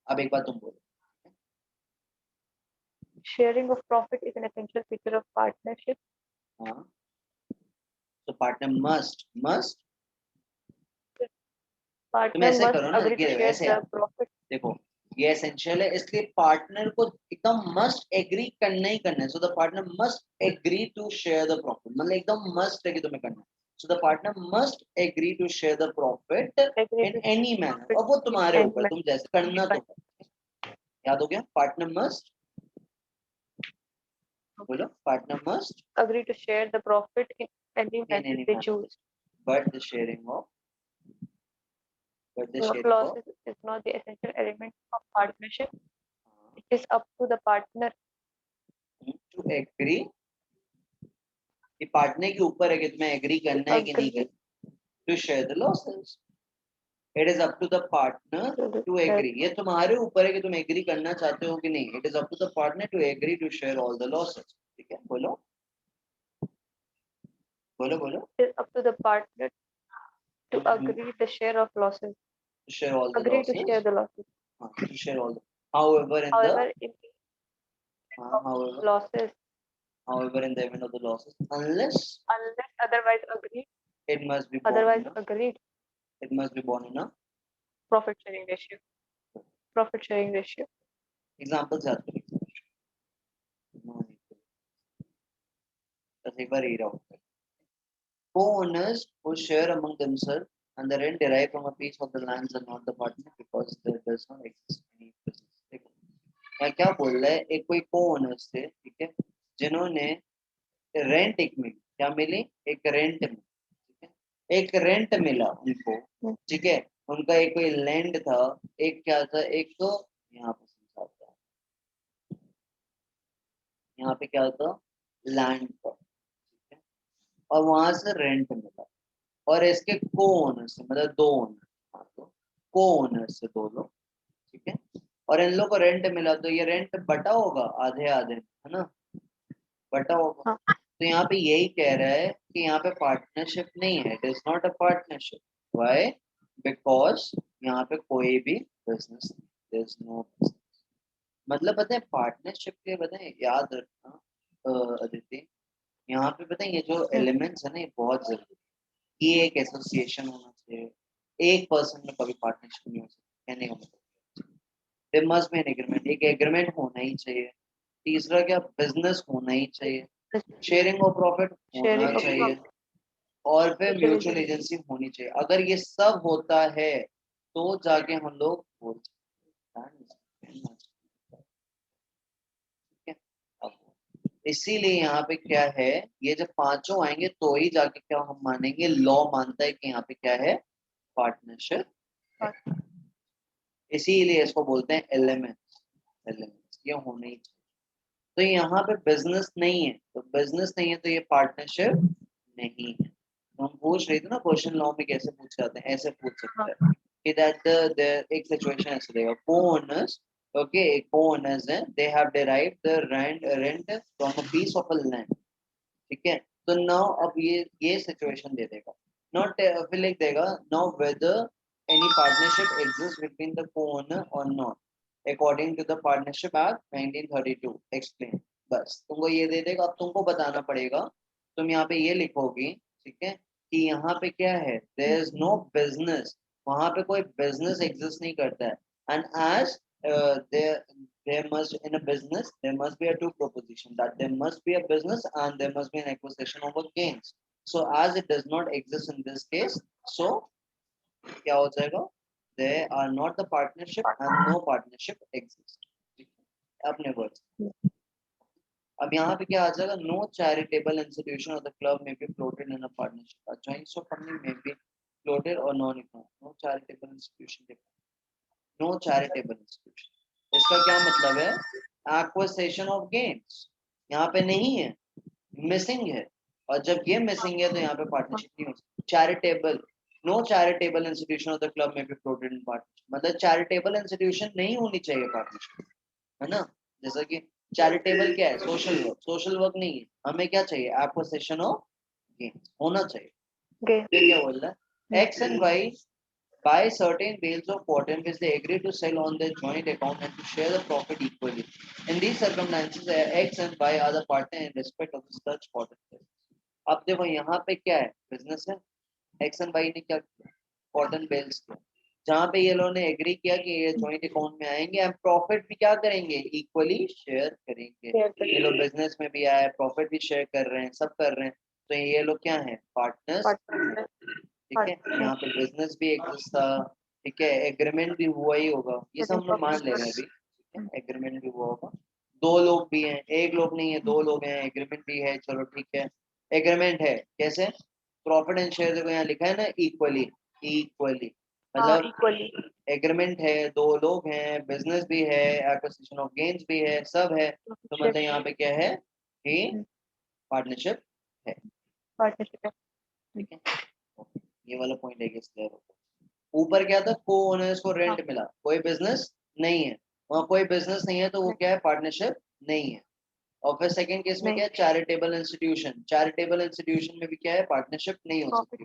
अब एक बात तुम बोलो। Sharing of profit is an essential feature of partnership। हाँ, तो पार्टनर मस्ट तुम ऐसे करो ना कि ऐसे यार, देखो ये एसेंशियल है इसलिए पार्टनर को एकदम मस्ट एग्री करना ही करना है। So the partner must agree to share the profit, मतलब एकदम मस्ट है कि तुम्हें करना है। So the partner must agree to share the profit in any manner. और वो तुम्हारे ऊपर, तुम जैसे करना तो। याद हो गया? पार्टनर मस्ट, बोलो partner must agree to share the profit in any manner they choose। but the sharing of losses is not the essential element of partnership। it is up to the partner to agree। कि पार्टनर के ऊपर है कि तुम्हें एग्री करना है कि नहीं करना। To share the losses, it is up to the partner to agree. ये तुम्हारे ऊपर है कि तुम एग्री करना चाहते हो कि नहीं। It is up to the partner to agree to share all the losses. ठीक है? बोलो बोलो बोलो। it is up to the partner to agree the share of losses। to share all the agree losses। to share the losses। to share all the, however in however the in the losses, however in the event of the losses, unless otherwise agreed, it must be otherwise agreed, it must be born in a profit sharing ratio। profit sharing ratio examples याद करो। बस एक बार रीड आउट कर। Co-owners who share among themselves and the rent derived from a piece of the lands are not the partner because there does not exist any business. देखो मैं क्या बोल रहा है, एक कोई co-owners थे, ठीक है, जिन्होंने रेंट एक मिली, क्या मिली, एक रेंट मिली, ठीक है, एक रेंट मिला उनको, ठीक है, उनका एक कोई लैंड था, एक क्या था, एक तो यहाँ पे समझाता है, यहाँ पे क्या था, लैंड था, ठीक है, और वहां से रेंट मिला, और इसके को ओनर्स मतलब दो ओनर, हाँ तो को ओनर्स से दो लोग, ठीक है, और इन लोग को रेंट मिला, तो ये रेंट बटा होगा आधे आधे, है ना, बटा होगा। हाँ. तो यहाँ पे यही कह रहा है कि यहाँ पे पार्टनरशिप नहीं है, it is not a partnership. Why? Because यहाँ पे कोई भी बिजनेस नहीं, देयर इज नो बिजनेस। मतलब पता है पार्टनरशिप के, पता है याद रखना अदिति, यहाँ पे पता है ये जो एलिमेंट्स है ना, ये बहुत जरूरी है। ये एक एसोसिएशन होना चाहिए, एक पर्सन में कभी पार्टनरशिप नहीं हो सकती, कहने का मतलब there must be an agreement, एक एग्रीमेंट होना ही चाहिए। तीसरा क्या, बिजनेस होना ही चाहिए, शेयरिंग ऑफ प्रॉफिट होना Sharing of चाहिए, और फिर mutual म्यूचुअल agency. एजेंसी होनी चाहिए। अगर ये सब होता है तो जाके हम लोग बोल सकते हैं, ठीक है। अब इसीलिए यहाँ पे क्या है, ये जब पांचों आएंगे तो ही जाके क्या हम मानेंगे, लॉ मानता है कि यहाँ पे क्या है, पार्टनरशिप है। इसीलिए इसको बोलते हैं एलिमेंट्स, एलिमेंट्स ये होने ही चाहिए। तो यहाँ पे बिजनेस नहीं है, तो बिजनेस नहीं है तो ये पार्टनरशिप नहीं है। तो हम पूछ रहे थे ना क्वेश्चन लॉ में कैसे पूछ जाते हैं, ऐसे पूछ सकते हैं कि दैट एक सिचुएशन ऐसे देगा, को-ओनर्स, ओके, को-ओनर्स हैं, they have derived the rent from a piece of a land, ठीक है। तो नाउ अब ये सिचुएशन दे देगा, नॉट फिर लिख देगा, now whether any partnership exist between the co-owner or not according to the partnership act 1932 explain. बस तुमको ये दे देगा, अब तुमको बताना पड़ेगा, तुम यहाँ पे ये लिखोगी, ठीक है, कि यहाँ पे क्या है, देयर इज नो बिजनेस, वहां पे कोई बिजनेस एग्जिस्ट नहीं करता है, and as there must in a business there must be a two proposition, that there must be a business and there must be an acquisition of a gains. So as it does not exist in this case, so क्या हो जाएगा, they are not the partnership and no partnership exists, अपने वर्ड। अब यहाँ पे क्या आ जाएगा, no charitable institution of the club में be floated in a partnership, a joint stock company may be floated or non economic, no charitable institution, no charitable institution, इसका क्या मतलब है, एक्विजिशन ऑफ गेन्स यहाँ पे नहीं है, मिसिंग है, और जब ये मिसिंग है तो यहाँ पे पार्टनरशिप नहीं हो सकती। Charitable, no charitable institution of the club में बी फ्लोटेड इन पार्टनरशिप, मतलब चैरिटेबल इंस्टीट्यूशन नहीं होनी चाहिए पार्टनरशिप, है ना। जैसा कि चैरिटेबल क्या है, सोशल वर्क, सोशल वर्क नहीं है, हमें क्या चाहिए, एक्विजिशन ऑफ गेन्स होना चाहिए। फिर क्या बोल रहा है, X and Y buy certain bales of cotton which they agree to sell on their joint account and to share the profit equally. In these circumstances, X and Y are the partner in respect of such cotton bales. अब देखो यहाँ पे क्या है, बिजनेस है, X and Y ने क्या किया, कॉटन बेल्स किया, जहाँ पे ये लोगों ने एग्री किया कि ये जॉइंट अकाउंट में आएंगे, हम प्रॉफिट भी क्या करेंगे, इक्वली शेयर करेंगे। ये लोग बिजनेस में भी आए, प्रॉफिट भी शेयर कर रहे हैं, सब कर रहे हैं, तो ये लोग क्या है, पार्टनर्स, ठीक है। यहाँ पे बिजनेस भी एग्जिस्ट था, ठीक है, एग्रीमेंट भी हुआ ही होगा, ये सब हम लोग मान ले रहे हैं अभी, ठीक है, एग्रीमेंट भी हुआ होगा, दो लोग भी हैं, एक लोग नहीं है, दो लोग हैं, एग्रीमेंट भी है, चलो ठीक है, एग्रीमेंट है कैसे, प्रॉफिट एंड शेयर देखो यहाँ लिखा है ना, इक्वली, इक्वली, मतलब Equally. एग्रीमेंट है, दो लोग हैं, बिजनेस भी है, एक्विजिशन ऑफ गेन्स भी है, सब है, तो मतलब यहाँ पे क्या है कि पार्टनरशिप है, Partnership. ठीक है। ये वाला पॉइंट है कि क्लियर होगा। ऊपर क्या था, को ओनर्स को रेंट मिला, कोई बिजनेस नहीं है, वहाँ कोई बिजनेस नहीं है तो वो क्या है, पार्टनरशिप नहीं है। और फिर सेकंड केस में क्या है, चैरिटेबल इंस्टीट्यूशन, चैरिटेबल इंस्टीट्यूशन में भी क्या है, पार्टनरशिप नहीं हो सकती,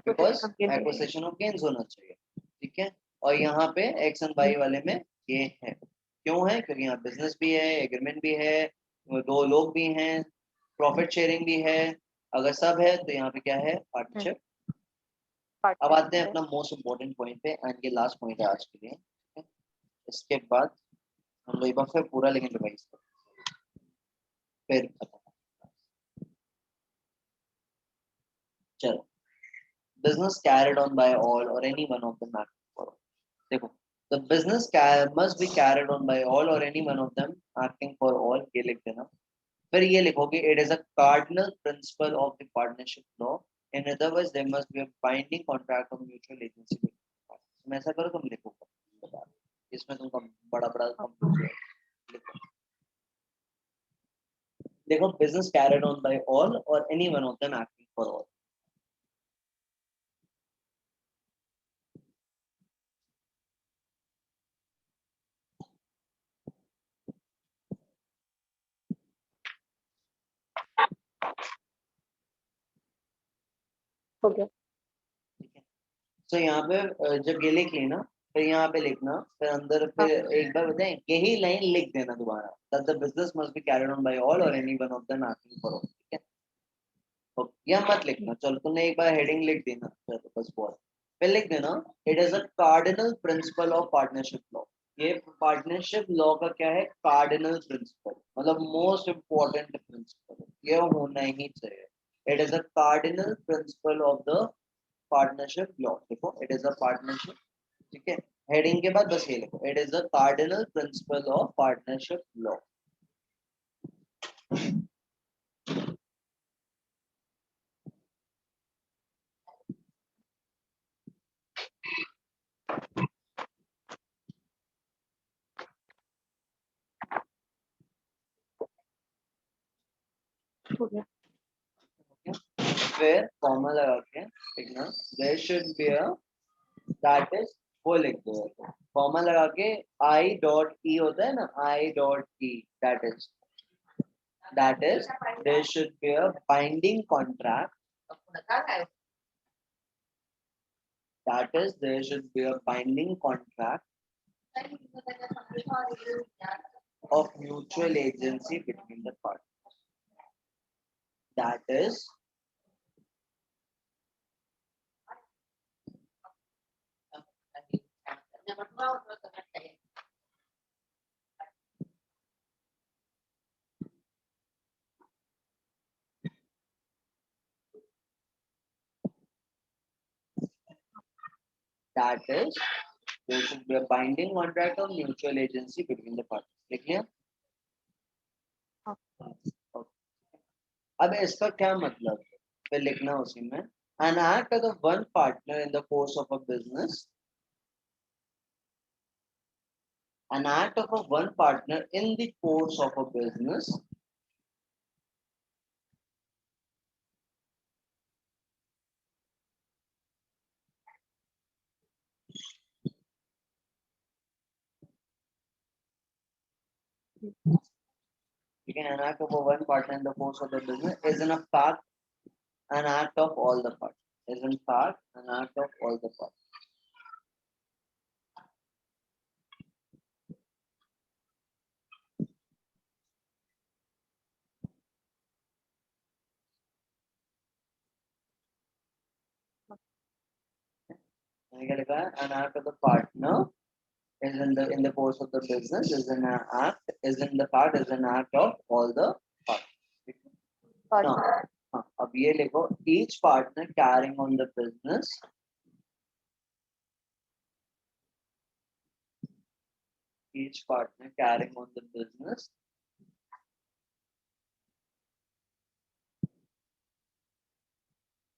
बिकॉज एक्विजिशन ऑफ गेन्स होना चाहिए, ठीक है। और यहाँ पे एक्स एंड वाई वाले में ये है, क्यों है, क्योंकि यहाँ बिजनेस भी है, एग्रीमेंट भी है, दो लोग भी हैं, प्रॉफिट शेयरिंग भी है, अगर सब है तो यहाँ पे क्या है, पार्टनरशिप। अब आते हैं अपना मोस्ट इम्पोर्टेंट पॉइंट पे, एंड ये लास्ट पॉइंट है आज के लिए, ठीक है? इसके बाद हम लोग एक बार फिर पूरा लेकिन रिवाइज करें, फिर खत्म। चलो, business carried on by all or any one of them acting for all. देखो, the business must be carried on by all or any one of them acting for all, ये लिख देना. फिर ये लिखोगे, it is a cardinal principle of the partnership law. In other words, there must be a binding contract of mutual agency between the parties. मैं ऐसा करो, तुम लिखो, इसमें तुमको बड़ा बड़ा कंफ्यूज है. देखो, business carried on by all or any one of them acting for all. हो गया. तो यहाँ पे जब ये लिख लेना, फिर यहाँ पे लिखना, फिर अंदर फिर एक बार बताएं, यही लाइन लिख देना दोबारा, that the business must be carried on by all or any one of them acting for all. ठीक है, तो यहाँ मत लिखना. चलो, तुमने एक बार हेडिंग लिख देना, चलो बस बहुत. फिर लिख देना, it is a cardinal principle of partnership law. ये पार्टनरशिप लॉ का क्या है? कार्डिनल प्रिंसिपल, मतलब मोस्ट इम्पोर्टेंट प्रिंसिपल, ये होना ही चाहिए. It is a cardinal principle of the partnership law. देखो, इट इज अ पार्टनरशिप. ठीक है, हेडिंग के बाद बस ये लिखो, it is the cardinal principle of partnership law. हो गया. फिर कॉमा लगा के लिखना, there should be a, that is, वो लिख दो. कॉमा लगा के आई डॉट ई होता है ना, I dot E, that is there should be a binding contract. That is there should be a binding contract of mutual agency between the parties. That is there should be a binding contract of mutual agency between the parties. लिख लिया? अब इसका क्या मतलब है? फिर लिखना उसी में, an act of the one partner in the course of a business, an act of a one partner in the course of a business an act of a one partner in the course of the business is in a fact an act of all the parties. Is in fact an act of all the parties. An act of the partner is in the course of the business is an act is in the fact is an act of all the parties. Now, अब ये लिखो, each partner carrying on the business each partner carrying on the business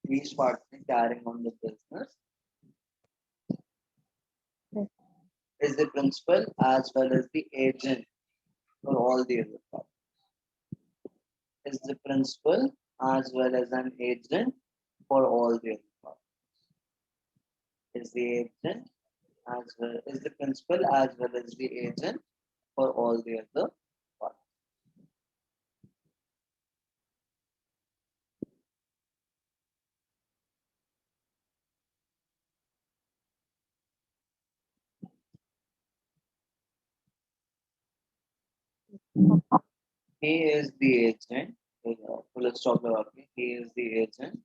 each partner carrying on the business is the principal as well as the agent for all the other parties. Is the principal as well as an agent for all the other parties. Is the agent as well is the principal as well as the agent for all the other parties. He is the agent. Let's talk about it. He is the agent.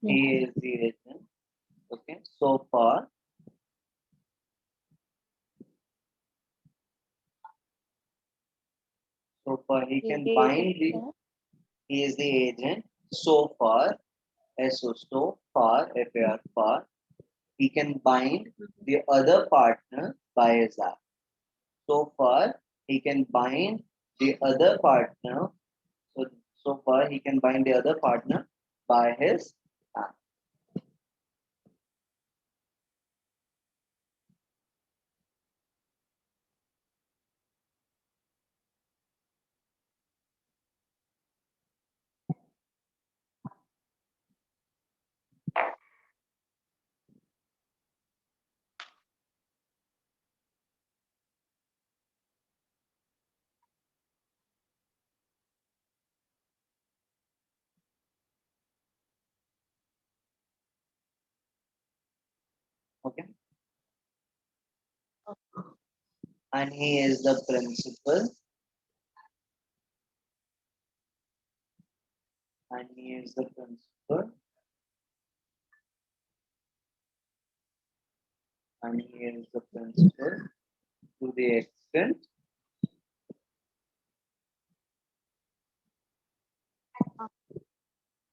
He is the agent. Okay. So far far he can He bind the, is he is the agent. So far, so far, if we are far, he can bind the other partner by his act. So far, he can bind the other partner. So far, he can bind the other partner by his act. Okay. And he is the principal. And he is the principal. And he is the principal to the extent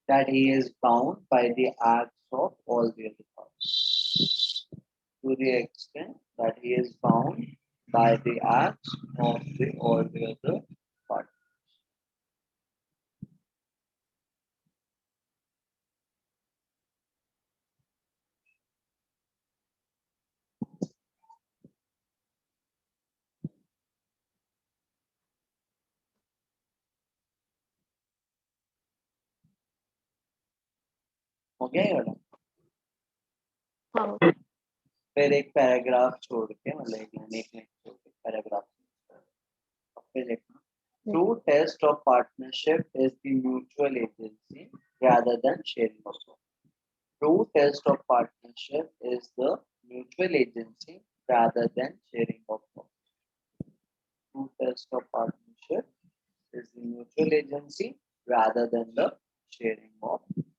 that he is bound by the acts of all the other parties. To the extent that he is bound by the acts of the all the other parties. हो गया ये वाला? हाँ फिर एक पैराग्राफ छोड़ के मतलब एक लाइन छोड़ के पैराग्राफ फिर लिखना true test of partnership is the mutual agency rather than sharing of work. True test of partnership is the mutual agency rather than sharing of work. True test of partnership is the mutual agency rather than the sharing of work.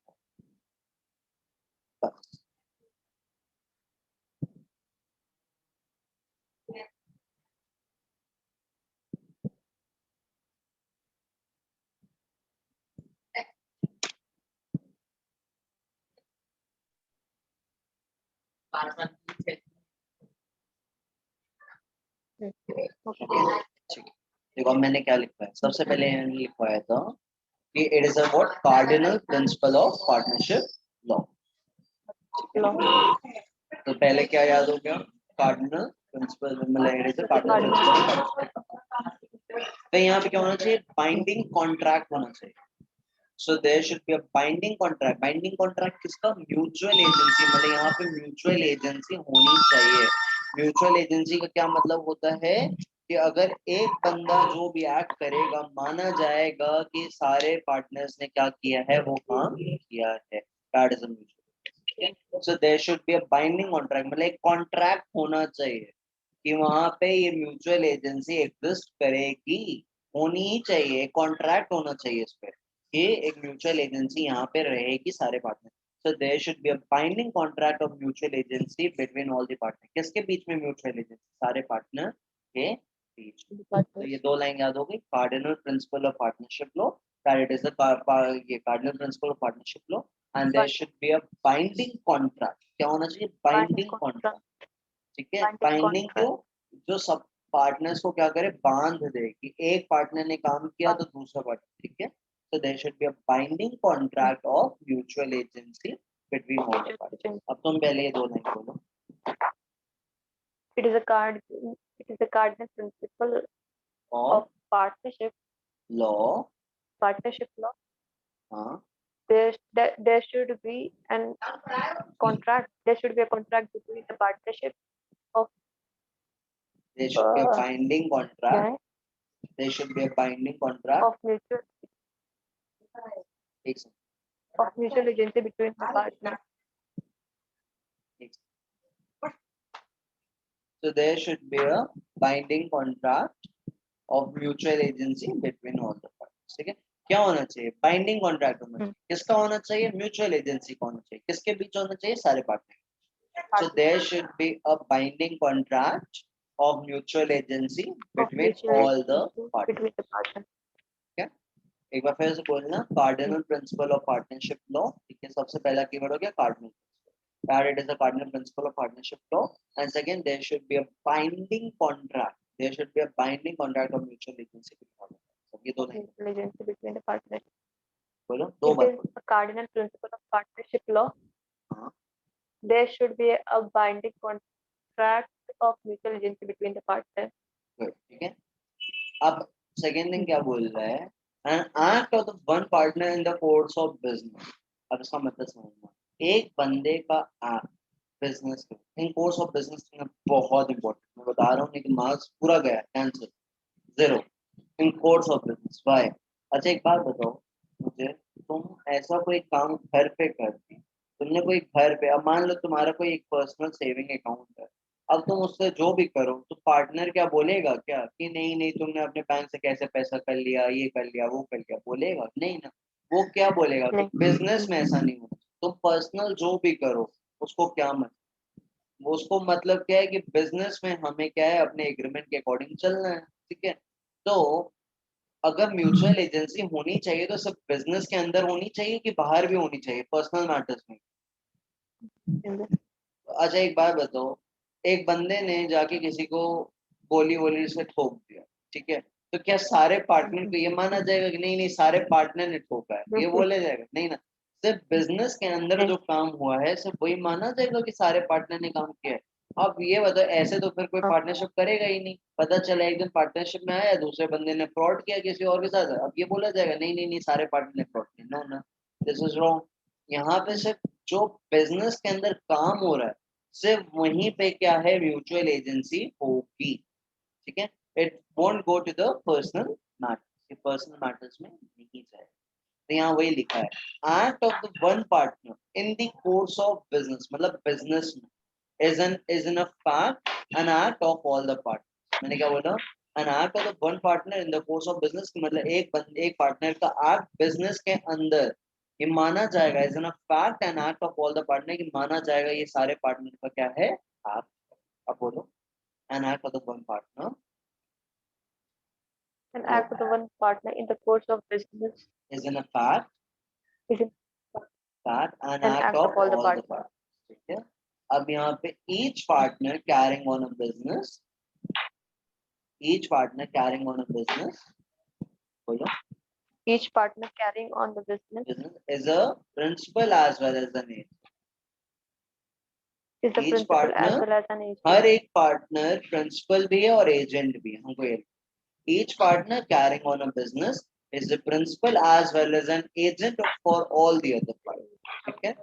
ठीक है देखो अब मैंने क्या लिखा है सबसे पहले मैंने लिखवाया था कि it is a what cardinal principle of partnership law तो पहले क्या याद हो गया कार्डिनल प्रिंसिपल मतलब it is a cardinal principle तो यहाँ पे क्या होना चाहिए बाइंडिंग कॉन्ट्रैक्ट होना चाहिए so there should be a binding contract किसका म्यूचुअल एजेंसी मतलब यहाँ पे म्यूचुअल एजेंसी होनी चाहिए म्यूचुअल एजेंसी का क्या मतलब होता है कि अगर एक बंदा जो भी एक्ट करेगा माना जाएगा कि सारे पार्टनर्स ने क्या किया है वो काम किया है that is a mutual so there should be a binding contract मतलब एक कॉन्ट्रैक्ट होना चाहिए कि वहां पे ये म्यूचुअल एजेंसी एग्जिस्ट करेगी होनी ही चाहिए कॉन्ट्रैक्ट होना चाहिए इस पे कि एक म्यूचुअल एजेंसी यहाँ पे रहेगी सारे partner so there should be a binding contract of mutual agency between all the partners किसके बीच में म्यूचुअल एजेंसी सारे पार्टनर के बीच तो ये दो लाइन याद हो गई cardinal principle of partnership law that it is the ये cardinal principle of partnership law and there should be a binding contract क्या होना चाहिए बाइंडिंग कॉन्ट्रैक्ट ठीक है बाइंडिंग क्यों जो सब पार्टनर्स को क्या करे बांध दे कि एक पार्टनर ने काम किया तो दूसरा पार्टनर ठीक है so there should be a binding contract of mutual agency between all the parties अब तुम पहले ये दो लाइन बोलो it is a cardinal principle of partnership law हाँ there should be an contract there should be a contract between the partnership of there should be a binding contract there should be a binding contract of mutual agency between the partners so there should be a binding contract of mutual agency between all the parties ठीक है क्या होना चाहिए बाइंडिंग कॉन्ट्रैक्ट होना चाहिए किसका होना चाहिए म्यूचुअल एजेंसी का होना चाहिए किसके बीच होना चाहिए सारे partner so there should be a binding contract of mutual agency between all the parties एक बार फिर से बोलना, cardinal principle of partnership law, ठीक है, सबसे पहला कीवर्ड हो गया cardinal, that it is a cardinal principle of partnership law, and second there should be a binding contract, there should be a binding contract of mutual agency between them. सब ये दो नहीं mutual agency between the partners. बोलो, दो It बार is बोलो। a cardinal principle of partnership law. हाँ There should be a binding contract of mutual agency between the partners. good, ठीक है। अब सेकेंड थिंग क्या बोल रहा है, an act of the one partner in the course of business, अब इसका मतलब समझना, एक बंदे का act business in course of business में बहुत इंपॉर्टेंट, मैं बता रहा हूँ, लेकिन मार्क्स पूरा गया, cancel, zero in course of business. Why? अच्छा एक बात बताओ मुझे, तुम ऐसा कोई काम घर पे करती, तुमने कोई घर पे, अब मान लो तुम्हारा कोई एक पर्सनल सेविंग अकाउंट है, अब तुम उससे जो भी करो तो पार्टनर क्या बोलेगा क्या कि नहीं नहीं तुमने अपने बैंक से कैसे पैसा कर लिया, ये कर लिया, वो कर लिया, बोलेगा नहीं ना। वो क्या बोलेगा कि नहीं, बिजनेस में ऐसा नहीं होता, तुम पर्सनल जो भी करो उसको क्या मत, वो उसको मतलब क्या है कि बिजनेस में हमें क्या है, अपने एग्रीमेंट के अकॉर्डिंग चलना है, ठीक है। तो अगर म्यूचुअल एजेंसी होनी चाहिए तो सिर्फ बिजनेस के अंदर होनी चाहिए कि बाहर भी होनी चाहिए पर्सनल मैटर्स में? in the अच्छा एक बात बताओ, एक बंदे ने जाके किसी को गोली वोली से ठोक दिया, ठीक है, तो क्या सारे पार्टनर को ये माना जाएगा कि नहीं नहीं सारे पार्टनर ने ठोका है, ये बिल्कुल बोला जाएगा? नहीं ना, सिर्फ बिजनेस के अंदर नहीं। जो काम हुआ है सिर्फ वही माना जाएगा कि सारे पार्टनर ने काम किया है। अब ये बताओ, ऐसे तो फिर कोई हाँ, पार्टनरशिप करेगा ही नहीं, पता चला एक दिन पार्टनरशिप में आया, दूसरे बंदे ने फ्रॉड किया किसी और के साथ, अब ये बोला जाएगा नहीं नहीं नहीं सारे पार्टनर ने फ्रॉड किया? नो ना, दिस इज रॉन्ग। यहाँ पे सिर्फ जो बिजनेस के अंदर काम हो रहा है सिर्फ वहीं पे क्या है, म्यूचुअल एजेंसी होगी, ठीक है। It won't go to the personal matters, personal matters में नहीं जाए। तो यहाँ वही लिखा है, act of the one partner in the course of business, मतलब बिजनेस में is in a fact an act of all the partners। मैंने क्या बोला, an act of the one partner in the course of business, मतलब एक पार्टनर का एक्ट बिजनेस के अंदर ये माना जाएगा, is an a fact and act of all the partner, कि माना जाएगा ये सारे पार्टनर का क्या है, एक्ट। अब बोलो, an act of the one partner an act of the one partner in the course of business is in a fact is that an an act act of of all the all the partners. Partner, ठीक है। अब यहाँ पे each partner carrying on a business, each partner carrying on a business, बोलो, Each partner carrying on the business business is a principal as well as an agent। is the Each principal as partner, well as an her agent. एक पार्टनर प्रिंसिपल भी है और एजेंट भी है, हमको ये, each partner carrying on a business is the principal as well as an agent for all the other partners, ठीक है।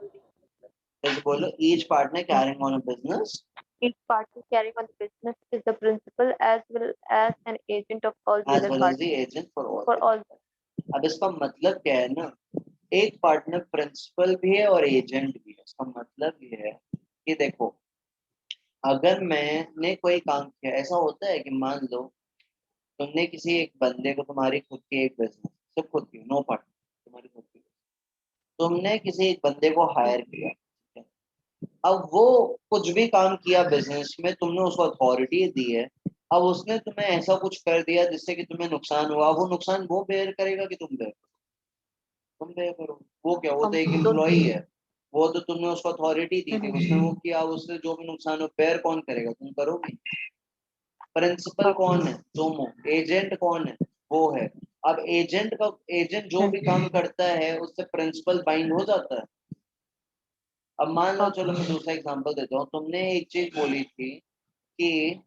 जैसे बोलो, each partner carrying on a business Each partner carrying on the business is the principal as well as an agent of all the as other well as the partners agent for all for the all. other। अब इसका मतलब क्या है ना, एक पार्टनर प्रिंसिपल भी है और एजेंट भी है, इसका मतलब ये है कि देखो, अगर मैंने कोई काम किया, ऐसा होता है कि मान लो तुमने किसी एक बंदे को, तुम्हारी खुद की एक बिजनेस, सिर्फ खुद की, नो पार्टनर, तुम्हारी खुद की, तुमने किसी एक बंदे को हायर किया, ठीक है? अब वो कुछ भी काम किया बिजनेस में, तुमने उसको अथॉरिटी दी है, अब उसने तुम्हें ऐसा कुछ कर दिया जिससे कि तुम्हें नुकसान हुआ, वो नुकसान वो बेयर करेगा कि तुम बेयर, तुम बेयर करो? वो क्या, वो तो हम एक दोनों। एम्प्लॉई है, वो तो तुमने उसको अथॉरिटी दी थी, उसने वो किया, उससे जो भी नुकसान हो बेयर कौन करेगा, तुम करोगे? प्रिंसिपल हाँ, कौन है, तुम हो। एजेंट कौन है, वो है। अब एजेंट जो भी काम करता है उससे प्रिंसिपल बाइंड हो जाता है। अब मान लो, हाँ, चलो मैं दूसरा एग्जांपल देता हूँ, तुमने एक चीज बोली थी कि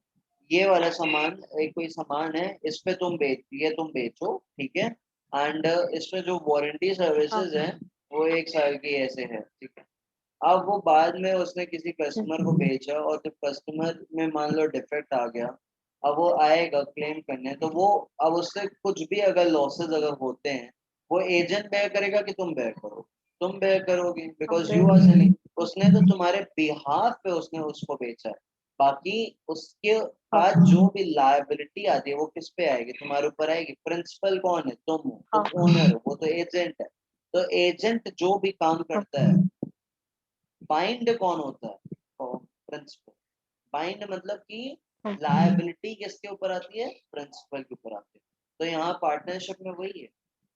ये वाला सामान, एक कोई सामान है, इस पे तुम ये तुम बेचो, ठीक है, एंड इस पे जो वारंटी हाँ, सर्विसेज है वो 1 साल की ऐसे है, ठीक है। अब वो बाद में उसने किसी कस्टमर को बेचा और जब कस्टमर में मान लो डिफेक्ट आ गया, अब वो आएगा क्लेम करने, तो वो, अब उससे कुछ भी अगर लॉसेस अगर होते हैं, वो एजेंट बेयर करेगा कि तुम बेयर करो? तुम बेयर करोगे, हम बिकॉज पे यू आर सेलिंग, उसने तो तुम्हारे बिहाफ पे उसने उसको बेचा है। बाकी उसके हाँ, बाद जो भी लायबिलिटी आती है वो किस पे आएगी, तुम्हारे ऊपर आएगी। प्रिंसिपल कौन है, तुम हो, हाँ, तुम ओनर हो, वो तो एजेंट है। तो एजेंट जो भी काम हाँ, करता है, बाइंड कौन होता है, प्रिंसिपल। बाइंड मतलब कि हाँ, लायबिलिटी किसके ऊपर आती है, प्रिंसिपल के ऊपर आती है। तो यहाँ पार्टनरशिप में वही है,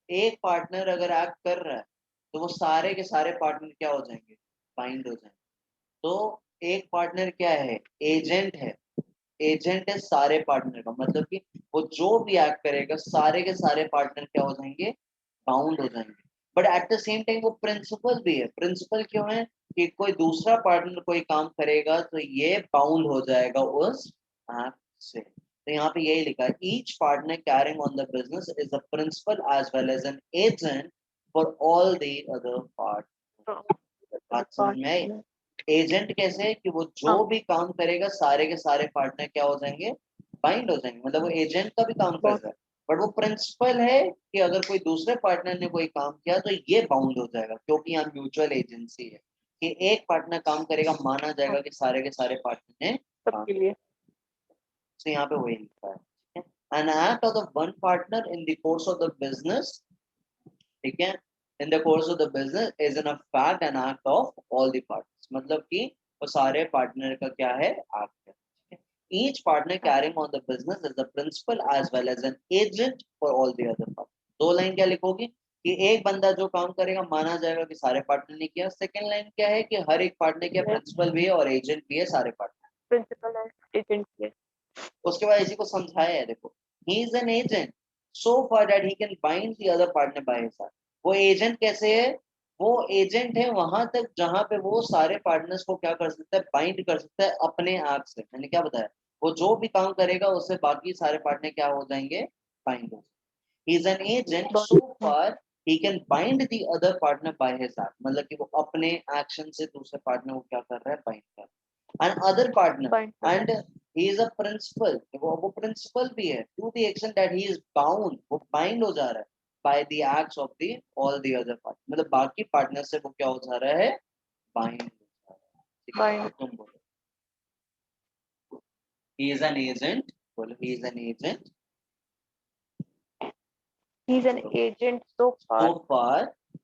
एक पार्टनर अगर एक्ट कर रहा है तो वो सारे के सारे पार्टनर क्या हो जाएंगे, बाइंड हो जाएंगे। तो एक पार्टनर क्या है, एजेंट है। एजेंट है सारे पार्टनर का, मतलब कि वो जो भी एक्ट करेगा सारे के सारे पार्टनर क्या हो जाएंगे, बाउंड हो जाएंगे। But at the same time वो प्रिंसिपल भी है। प्रिंसिपल क्यों है कि कोई दूसरा पार्टनर कोई काम करेगा तो ये बाउंड हो जाएगा उस एक्ट से। तो यहाँ पे यही लिखा है, each partner carrying on the business is a principal as well as an agent for all the other part. बात समझ में आई? एजेंट कैसे है कि वो जो हाँ, भी काम करेगा सारे के सारे पार्टनर क्या हो जाएंगे, बाइंड हो जाएंगे। मतलब वो एजेंट का भी काम कर बहुत रहा है, बट वो प्रिंसिपल है कि अगर कोई दूसरे पार्टनर ने कोई काम किया तो ये बाउंड हो जाएगा, क्योंकि यहाँ म्यूचुअल एजेंसी है कि एक पार्टनर काम करेगा, माना हाँ, जाएगा कि सारे के सारे पार्टनर ने काम सबके किया। लिए। तो यहाँ पे वही लिखा है, ठीक है। An act of the one partner in the course of the business, ठीक है, इन the course of the business is an fact an act of all the partners, मतलब कि वो सारे पार्टनर का क्या है, एक्ट है। ईच पार्टनर हाँ, carrying on the business is the principal as well as an agent for all the other partner. दो लाइन क्या लिखोगी कि एक बंदा जो काम करेगा माना जाएगा कि सारे पार्टनर ने किया। सेकंड लाइन क्या है कि हर एक पार्टनर के प्रिंसिपल भी है और एजेंट भी है सारे पार्टनर। प्रिंसिपल एंड एजेंट के। उसके बाद इसी को समझाया है, देखो, ही is an agent so for that he can bind the other partner by his side. वो एजेंट कैसे है, वो एजेंट है वहां तक जहां पे वो सारे पार्टनर्स को क्या कर सकता है, बाइंड कर सकता है अपने आप से। मैंने क्या बताया, वो जो भी काम करेगा उससे बाकी सारे पार्टनर क्या हो जाएंगे, बाइंड हो जाएंगे। ही इज एन एजेंट बहुत। So for he can bind the other partner by his act, मतलब कि वो अपने एक्शन से दूसरे पार्टनर को क्या कर रहा है, बाइंड कर रहा है। and other partner, बाइंड कर रहा and he is a principal, वो principal भी है, to the extent that he is bound, वो bind हो जा रहा है by the acts of the all the other partners, मतलब बाकी पार्टनर से वो क्या हो जा रहा है, bind हो जा रहा है। ठीक है। है, बाइंड। अब तुम बोलो। he is an agent, बोलो he is an agent, he is an बोलो agent so so for far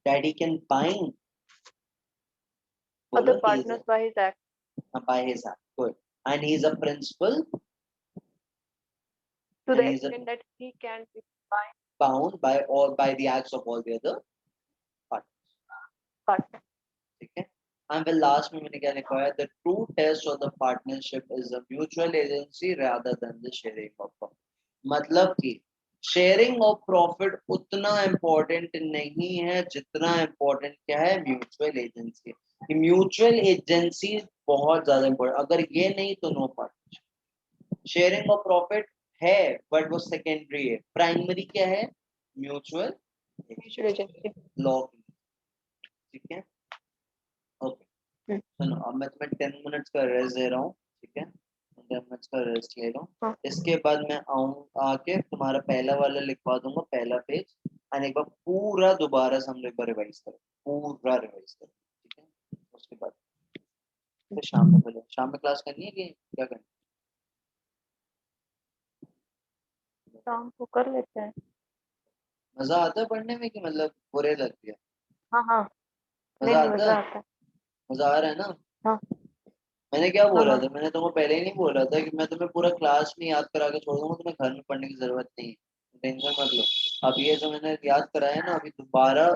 that he can bind, other बोलो he is partners by his act, by his act, good, and he is a principal, to the and he is a extent that he can be bind bound by all by the acts of all the other partners। Partner. ठीक है, एंड फिर लास्ट में मैंने क्या लिखा है, the true test of the partnership is the mutual agency rather than the sharing of profit. मतलब कि शेयरिंग ऑफ प्रॉफिट उतना इम्पोर्टेंट नहीं है जितना इम्पोर्टेंट क्या है, म्यूचुअल एजेंसी। म्यूचुअल एजेंसी बहुत ज्यादा इम्पोर्टेंट, अगर ये नहीं तो no partnership. Sharing of profit है बट वो सेकेंडरी है, प्राइमरी क्या है, म्यूचुअल म्यूचुअल एजेंसी। लॉ। ठीक है, ओके, सुनो अब मैं तुम्हें 10 मिनट्स का रेस्ट दे रहा हूँ, ठीक है, 10 मिनट्स का रेस्ट ले लो। हाँ, इसके बाद मैं आऊँ, आके तुम्हारा पहला वाला लिखवा दूंगा, पहला पेज, और एक बार पूरा दोबारा से हम लोग एक बार रिवाइज करें, पूरा रिवाइज करें, ठीक है। उसके बाद फिर शाम में बोलो, शाम में क्लास करनी है कि क्या करनी है? शाम को कर लेते हैं। मजा आता है पढ़ने में कि मतलब बुरे लगती है? हाँ, हाँ, नहीं मजा नहीं, आता मजा है, आता है। मजा आ रहा है ना? हाँ, मैंने क्या हाँ, बोला हाँ, था, मैंने तुमको पहले ही नहीं बोला था कि मैं तुम्हें पूरा क्लास में याद करा के छोड़ दूंगा, तुम्हें घर में पढ़ने की जरूरत नहीं है, टेंशन मत लो। अब ये जो मैंने याद कराया है ना, अभी दोबारा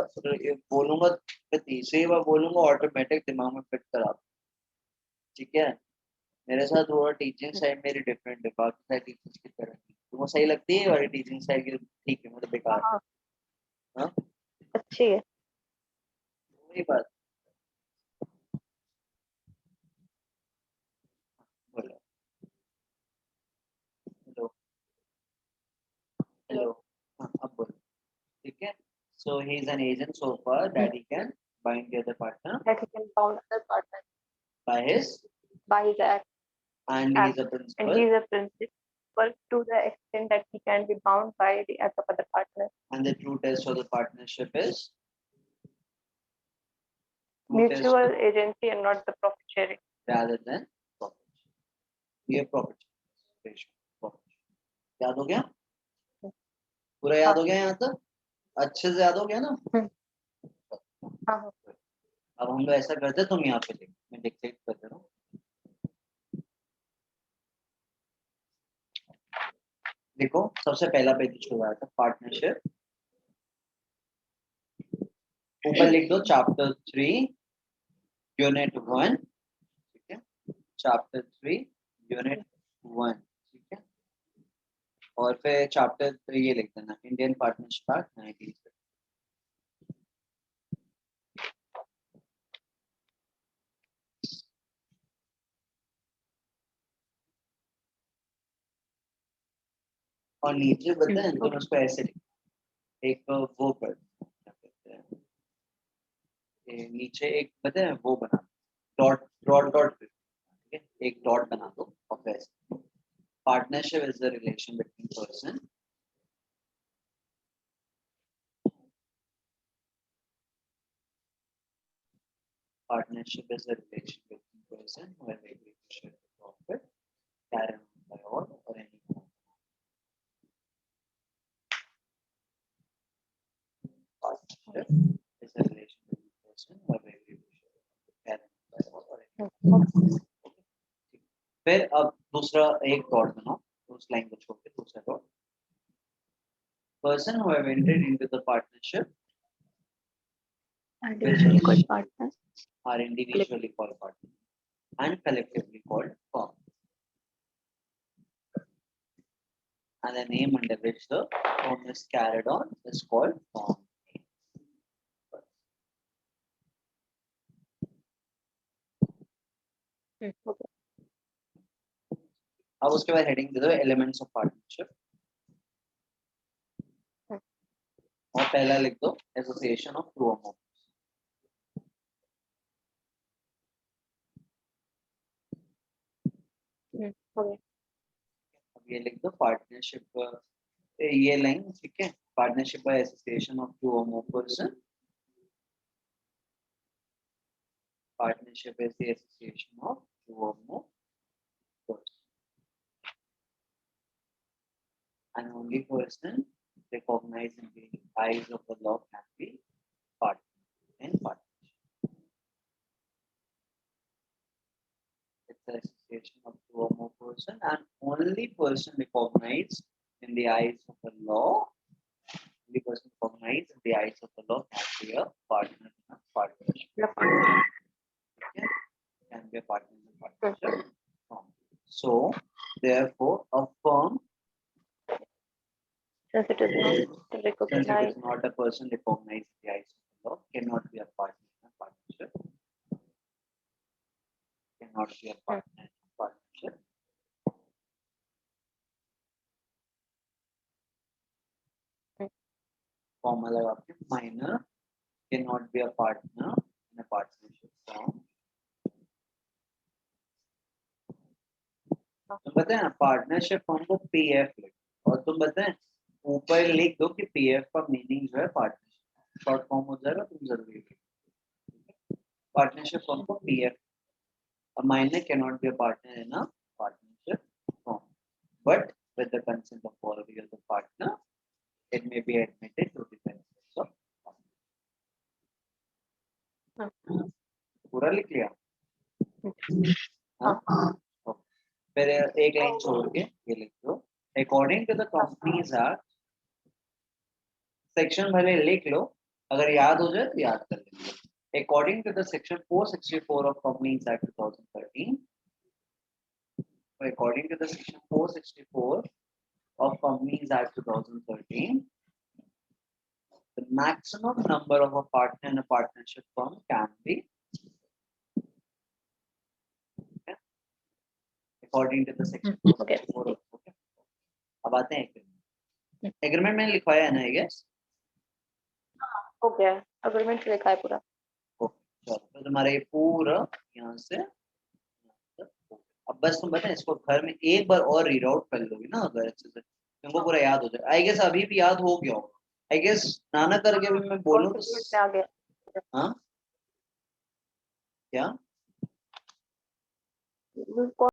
बोलूंगा, फिर तीसरी बार बोलूंगा, ऑटोमेटिक दिमाग में फिट करा दो, ठीक है। मेरे साथ थोड़ा टीचिंग साइड मेरी डिफरेंट है, बाकी साइड टीचर्स की तरह नहीं। तुमको सही लगती है वाली टीचिंग साइड की? ठीक है, मतलब हाँ, बेकार हाँ, है, हाँ, अच्छी है। वही बात। बोलो, हेलो, हेलो। हेलो, हाँ अब बोलो, ठीक है। So he is an agent so far that he can bind the other partner that he can bound other partner by his, by his act, and he is a and he principal, is a principal to the extent that he can be bound by the acts of other partners. and the true test of the partnership is true test Mutual agency and not the profit sharing. rather than profit। ये प्रॉफिट रेशियो, प्रॉफिट याद हो गया, पूरा याद हाँ, हो गया यहाँ तक, अच्छे से याद हो गया ना? हम्म, हाँ, हाँ, अब हम लोग ऐसा करते हैं, तुम यहाँ पे लिख, मैं डिक्टेट कर दे रहा हूँ। देखो सबसे पहला पेज छुड़वाया था, पार्टनरशिप ऊपर लिख दो चैप्टर 3 यूनिट 1, ठीक है, चैप्टर 3 यूनिट 1, ठीक है, और फिर चैप्टर 3 ये लिख देना इंडियन पार्टनरशिप एक्ट 19। और नीचे बताएं तो उसको ऐसे लिख, एक वो कर क्या कहते हैं, नीचे एक बताएं वो बना डॉट डॉट डॉट, ठीक है, एक डॉट बना दो और ऐसे partnership is the relation between person partnership is a relation between person who are able to share the profit carried on by all or any one. Partnership is a relation between person who are able to share the profit carried on by all or any one. फिर अब दूसरा एक डॉट बनाओ, उस लाइन को छोड़ के दूसरा dot, person who have entered into the partnership individually called partners are individually called partners and collectively called firm, and the name under which the firm is carried on is called firm. okay. अब उसके बाद हेडिंग दे दो एलिमेंट्स ऑफ पार्टनरशिप, और पहला लिख दो association of two or more. Okay. अब ये लिख दो पार्टनरशिप, ये लाइन, ठीक है, partnership by association of two or more person, partnership is the association of two or more person and only person recognized in the eyes of the law can be partner in partnership. It's the association of two or more person and only person recognized in the eyes of the law, only person recognized in the eyes of the law can be a partner in a partnership. Okay? Can be a partner in a partnership. So, therefore, a firm, Since it is not since it recognized, is not a person recognized in the eyes of the law, cannot be a partner in a partnership. Cannot be a partner in a partnership. Comma लगा के minor cannot be a partner in a partnership firm. तुम बताए ना पार्टनरशिप फॉर्म को पीएफ लिख, और तुम बताए ऊपर लिख दो कि पीएफ का मीनिंग जो है पार्टनरशिप, शॉर्ट फॉर्म हो जाएगा, तुम जरूरी लिख पार्टनरशिप फॉर्म को PF, a minor cannot be a partner in a partnership firm, but with the consent of all the other partner, it may be admitted to the benefits of partner. पूरा लिख लिया? हाँ? फिर एक लाइन छोड़ के ये लिख दो, according to the companies act, section भले लिख लो, अगर याद हो जाए तो याद कर लेंगे। According to the section 464 of companies act 2013, according to the section 464 of Companies Act 2013, the maximum number of a partner in a partnership firm can be, okay, according to the section 464 of, okay. अब आते हैं एग्रीमेंट, एग्रीमेंट मैंने लिखवाया है ना, आई गेस हो गया, अग्रीमेंट लिखा है पूरा। चलो तो तुम्हारा ये पूरा यहाँ से, अब बस तुम बताएं इसको घर में एक बार और रीड आउट कर लोगे ना, अगर अच्छे से तुमको पूरा याद हो जाए, आई गेस अभी भी याद हो गया होगा, आई गेस नाना करके भी मैं बोलूं तो आ गया। हाँ क्या